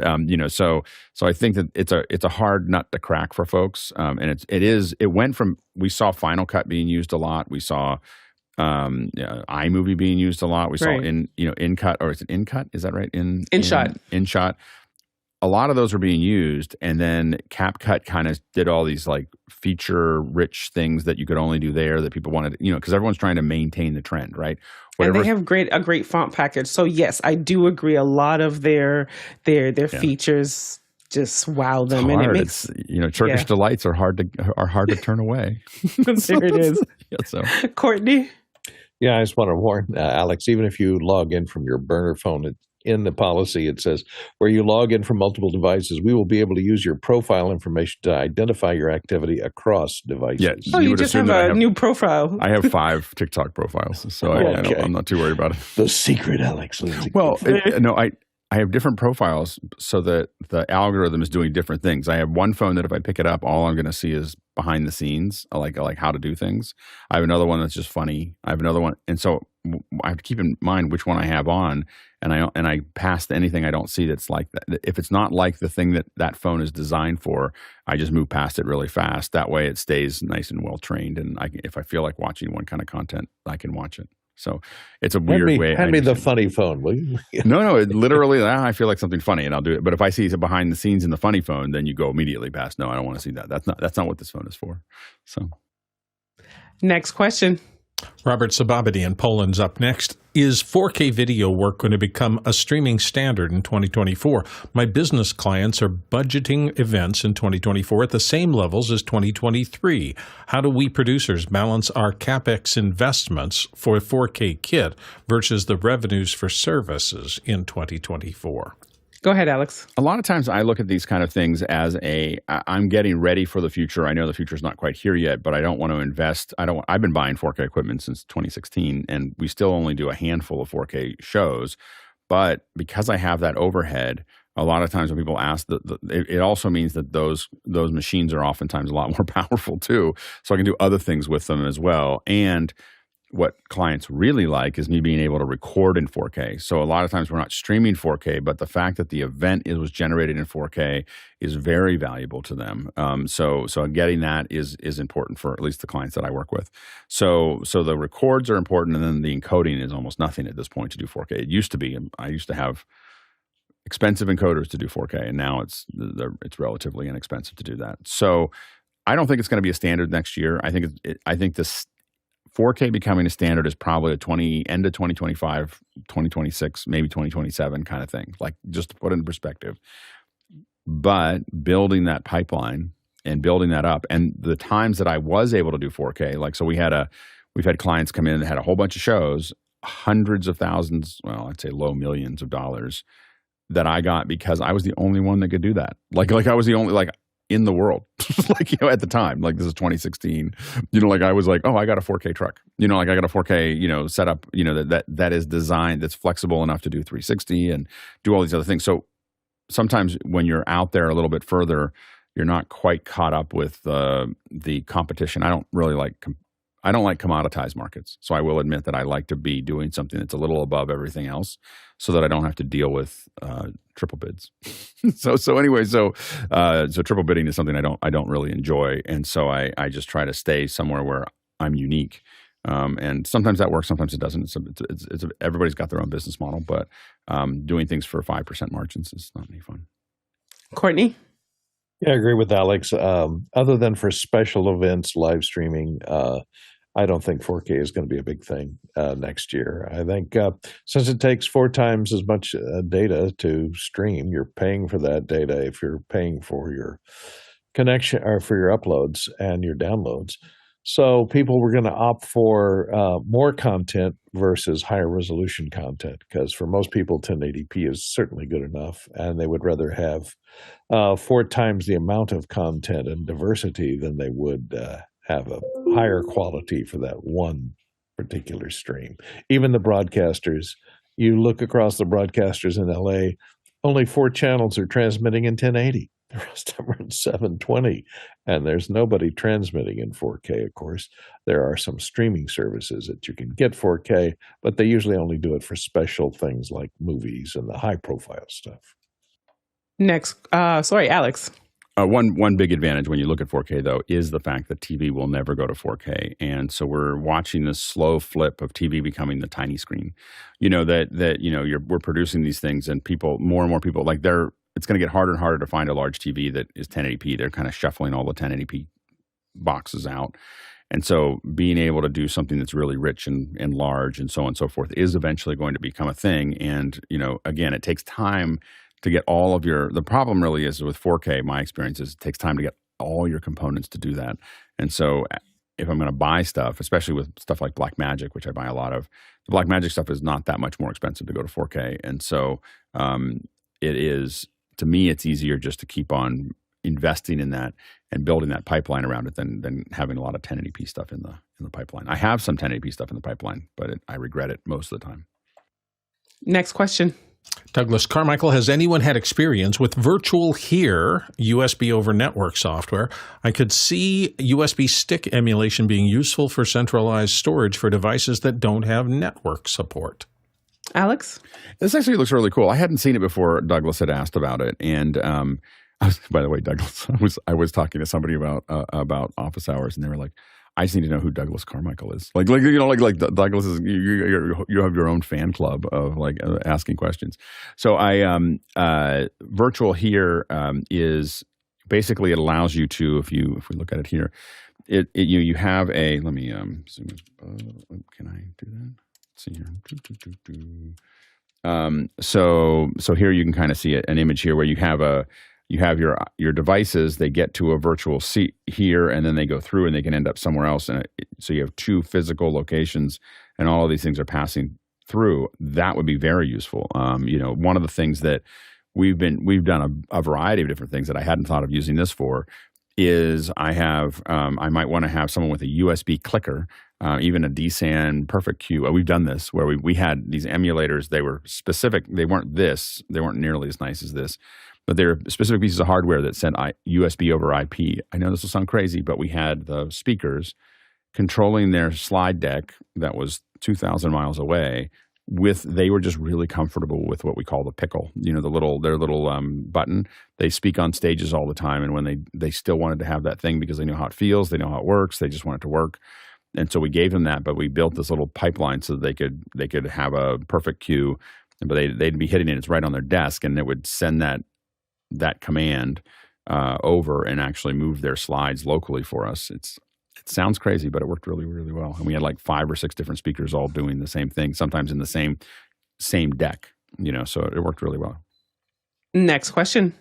So I think that it's a hard nut to crack for folks. And it went from, we saw Final Cut being used a lot. We saw iMovie being used a lot. We saw InCut, or is it InCut? Is that right? InShot. A lot of those were being used, and then CapCut kind of did all these like feature-rich things that you could only do there that people wanted, because everyone's trying to maintain the trend, right? And they have a great font package. So yes, I do agree. A lot of their features just wow them, and it makes Turkish delights are hard to turn away. There it is. So Courtney. Yeah, I just want to warn Alex, even if you log in from your burner phone, in the policy, it says, where you log in from multiple devices, we will be able to use your profile information to identify your activity across devices. Yeah, you just have a new profile. I have 5 TikTok profiles, so I'm not too worried about it. The secret, Alex. Well, I have different profiles so that the algorithm is doing different things. I have one phone that if I pick it up, all I'm going to see is behind the scenes, like how to do things. I have another one that's just funny. I have another one, and so I have to keep in mind which one I have on, and I pass anything I don't see that's like that. If it's not like the thing that phone is designed for, I just move past it really fast. That way, it stays nice and well trained, and if I feel like watching one kind of content, I can watch it. So it's a weird way. Hand me the funny phone, will you? No, it literally, I feel like something funny and I'll do it. But if I see it behind the scenes in the funny phone, then you go immediately past. No, I don't want to see that. That's not what this phone is for. So, next question. Robert Sababity in Poland's up next. Is 4K video work going to become a streaming standard in 2024? My business clients are budgeting events in 2024 at the same levels as 2023. How do we producers balance our CapEx investments for a 4K kit versus the revenues for services in 2024? Go ahead, Alex. A lot of times I look at these kind of things as I'm getting ready for the future. I know the future is not quite here yet, but I don't want to invest. I've been buying 4K equipment since 2016, and we still only do a handful of 4K shows. But because I have that overhead, a lot of times when people ask, it also means that those machines are oftentimes a lot more powerful too. So I can do other things with them as well. And what clients really like is me being able to record in 4K. So a lot of times we're not streaming 4K, but the fact that the event was generated in 4K is very valuable to them. So getting that is important for at least the clients that I work with. So the records are important, and then the encoding is almost nothing at this point to do 4K. It used to be. I used to have expensive encoders to do 4K, and now it's relatively inexpensive to do that. So I don't think it's going to be a standard next year. I think this 4K becoming a standard is probably end of 2025, 2026, maybe 2027 kind of thing, like just to put it in perspective. But building that pipeline and building that up, and the times that I was able to do 4K, like, so we've had clients come in that had a whole bunch of shows, hundreds of thousands, well, I'd say low millions of dollars that I got because I was the only one that could do that. Like I was the only, like, in the world, like, at the time, like, this is 2016, like, I was like, oh, I got a 4K truck, like, I got a 4K, setup, that is designed, that's flexible enough to do 360 and do all these other things. So sometimes when you're out there a little bit further, you're not quite caught up with the competition. I don't like commoditized markets. So I will admit that I like to be doing something that's a little above everything else so that I don't have to deal with triple bids. So triple bidding is something I don't really enjoy. And so I just try to stay somewhere where I'm unique. And sometimes that works, sometimes it doesn't. It's everybody's got their own business model, but doing things for 5% margins is not any fun. Courtney? Yeah, I agree with Alex. Other than for special events, live streaming, I don't think 4K is going to be a big thing next year. I think since it takes 4 times as much data to stream, you're paying for that data if you're paying for your connection or for your uploads and your downloads. So people were going to opt for more content versus higher resolution content, because for most people, 1080p is certainly good enough, and they would rather have 4 times the amount of content and diversity than they would have a higher quality for that one particular stream. Even the broadcasters, you look across the broadcasters in LA, only 4 channels are transmitting in 1080. The rest of them are in 720, and there's nobody transmitting in 4K, of course. There are some streaming services that you can get 4K, but they usually only do it for special things like movies and the high-profile stuff. Next, Alex. One big advantage when you look at 4K, though, is the fact that TV will never go to 4K. And so we're watching this slow flip of TV becoming the tiny screen. We're producing these things, and more and more people, like, it's going to get harder and harder to find a large TV that is 1080p. They're kind of shuffling all the 1080p boxes out. And so being able to do something that's really rich and large and so on and so forth is eventually going to become a thing. And, again, it takes time to get all of the problem really is with 4K, my experience is it takes time to get all your components to do that. And so if I'm going to buy stuff, especially with stuff like Blackmagic, which I buy a lot of, the Blackmagic stuff is not that much more expensive to go to 4K. And so it is, to me, it's easier just to keep on investing in that and building that pipeline around it than having a lot of 1080p stuff in the pipeline. I have some 1080p stuff in the pipeline, but I regret it most of the time. Next question. Douglas Carmichael, has anyone had experience with Virtual Here USB over network software? I could see USB stick emulation being useful for centralized storage for devices that don't have network support. Alex? This actually looks really cool. I hadn't seen it before Douglas had asked about it. And by the way, Douglas, I was talking to somebody about office hours, and they were like, I just need to know who Douglas Carmichael is. Like Douglas is, you have your own fan club of asking questions. So Virtual Here is basically, it allows you to, if we look at it here, you have a, let me zoom in. Can I do that? Let's see here. So here you can kind of see an image here where you have your devices, they get to a virtual seat here, and then they go through and they can end up somewhere else. And so you have 2 physical locations, and all of these things are passing through. That would be very useful. One of the things that we've done a variety of different things that I hadn't thought of using this for is I might want to have someone with a USB clicker, even a DSAN Perfect Q. We've done this where we had these emulators. They were specific. They weren't nearly as nice as this, but they were specific pieces of hardware that sent USB over IP. I know this will sound crazy, but we had the speakers controlling their slide deck that was 2,000 miles away. They were just really comfortable with what we call the pickle, their little button. They speak on stages all the time, and when they still wanted to have that thing because they know how it feels, they know how it works, they just want it to work. And so we gave them that, but we built this little pipeline so that they could have a perfect queue, but they'd be hitting it. It's right on their desk, and it would send that command over and actually move their slides locally for us. It sounds crazy, but it worked really, really well. And we had like 5 or 6 different speakers all doing the same thing, sometimes in the same deck, so it worked really well. Next question.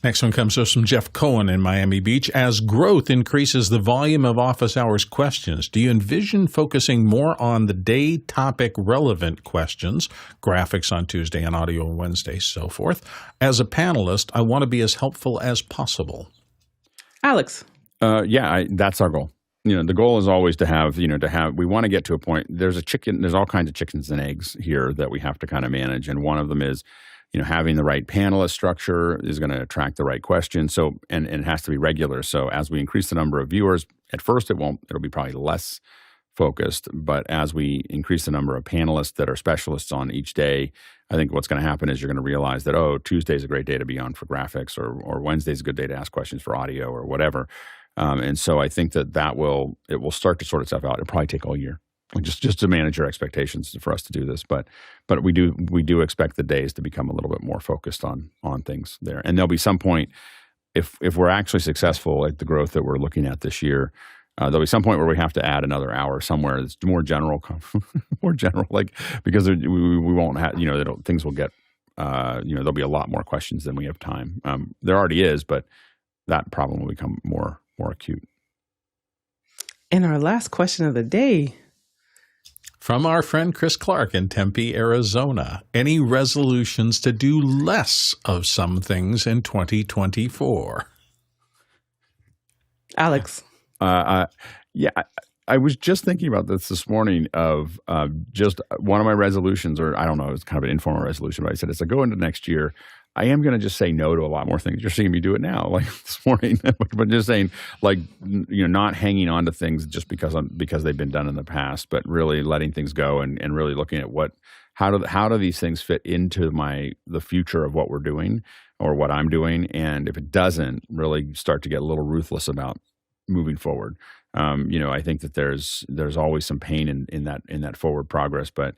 Next one comes from Jeff Cohen in Miami Beach. As growth increases the volume of office hours questions, do you envision focusing more on the day topic relevant questions, graphics on Tuesday and audio on Wednesday, so forth? As a panelist, I want to be as helpful as possible. Alex. That's our goal. The goal is always to have, we want to get to a point. There's all kinds of chickens and eggs here that we have to kind of manage. And one of them is, having the right panelist structure is going to attract the right questions. So, and it has to be regular. So as we increase the number of viewers, at first it'll be probably less focused. But as we increase the number of panelists that are specialists on each day, I think what's going to happen is you're going to realize that, Tuesday's a great day to be on for graphics, or Wednesday's a good day to ask questions for audio or whatever. And so I think it will start to sort itself out. It'll probably take all year, just to manage your expectations for us to do this. But we do expect the days to become a little bit more focused on things there. And there'll be some point, if we're actually successful at the growth that we're looking at this year, there'll be some point where we have to add another hour somewhere that's more general, because we won't have, things will get, there'll be a lot more questions than we have time. There already is, but that problem will become more acute. And our last question of the day. From our friend Chris Clark in Tempe, Arizona. Any resolutions to do less of some things in 2024? Alex. I was just thinking about this morning of just one of my resolutions, or I don't know, it's kind of an informal resolution, but I said, as I go into next year, I am going to just say no to a lot more things. You're seeing me do it now, like this morning, but just saying, not hanging on to things just because they've been done in the past, but really letting things go and really looking at how do these things fit into the future of what we're doing or what I'm doing, and if it doesn't, really start to get a little ruthless about moving forward. I think that there's always some pain in that forward progress, but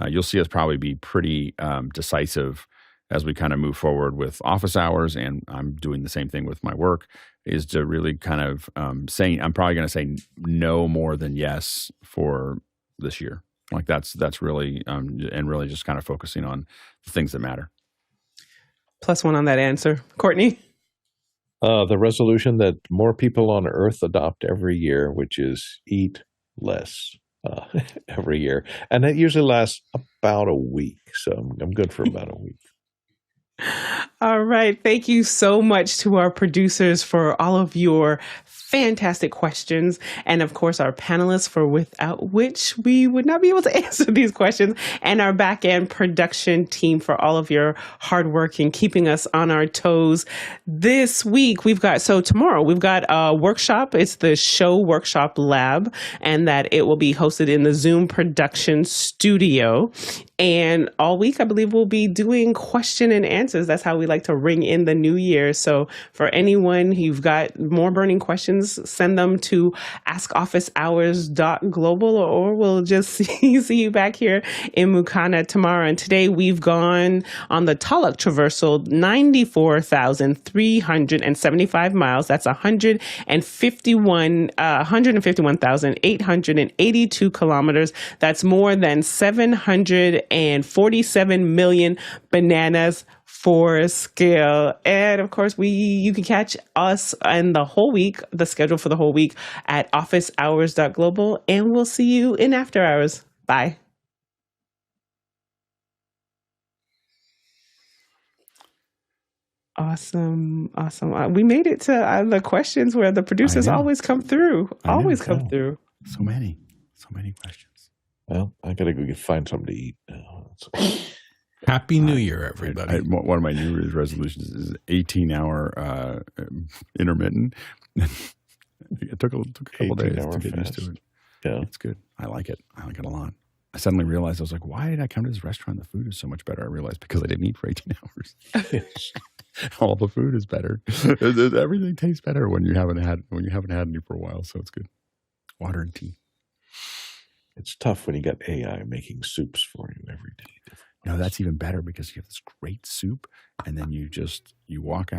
you'll see us probably be pretty decisive as we kind of move forward with office hours, and I'm doing the same thing with my work, is to really kind of saying, I'm probably going to say no more than yes for this year. Like that's really, and really just kind of focusing on the things that matter. +1 on that answer. Courtney? The resolution that more people on Earth adopt every year, which is eat less every year. And that usually lasts about a week. So I'm good for about a week. All right. Thank you so much to our producers for all of your fantastic questions. And of course, our panelists, for without which we would not be able to answer these questions. And our back end production team for all of your hard work and keeping us on our toes. This week, tomorrow we've got a workshop. It's the Show Workshop Lab, and that it will be hosted in the Zoom production studio. And all week, I believe, we'll be doing question and answers. That's how we like to ring in the new year. So for anyone who've got more burning questions, send them to askofficehours.global, or we'll just see you back here in Mukana tomorrow. And today we've gone on the Taluk Traversal 94,375 miles. That's 151,882 kilometers. That's more than 747 million bananas for scale. And of course, you can catch us and the schedule for the whole week at officehours.global, and we'll see you in after hours. Bye. Awesome. We made it to the questions where the producers always come through. Always come through. So many questions. Well, I got to go find something to eat now. Happy New Year, everybody. One of my New Year's resolutions is 18-hour intermittent. It took a couple days to get used to it. Yeah. It's good. I like it. I like it a lot. I suddenly realized, I was like, why did I come to this restaurant? The food is so much better. I realized because I didn't eat for 18 hours. Yes. All the food is better. Everything tastes better when you haven't had any for a while. So it's good. Water and tea. It's tough when you got AI making soups for you every day. No, that's even better because you have this great soup, and then you walk out.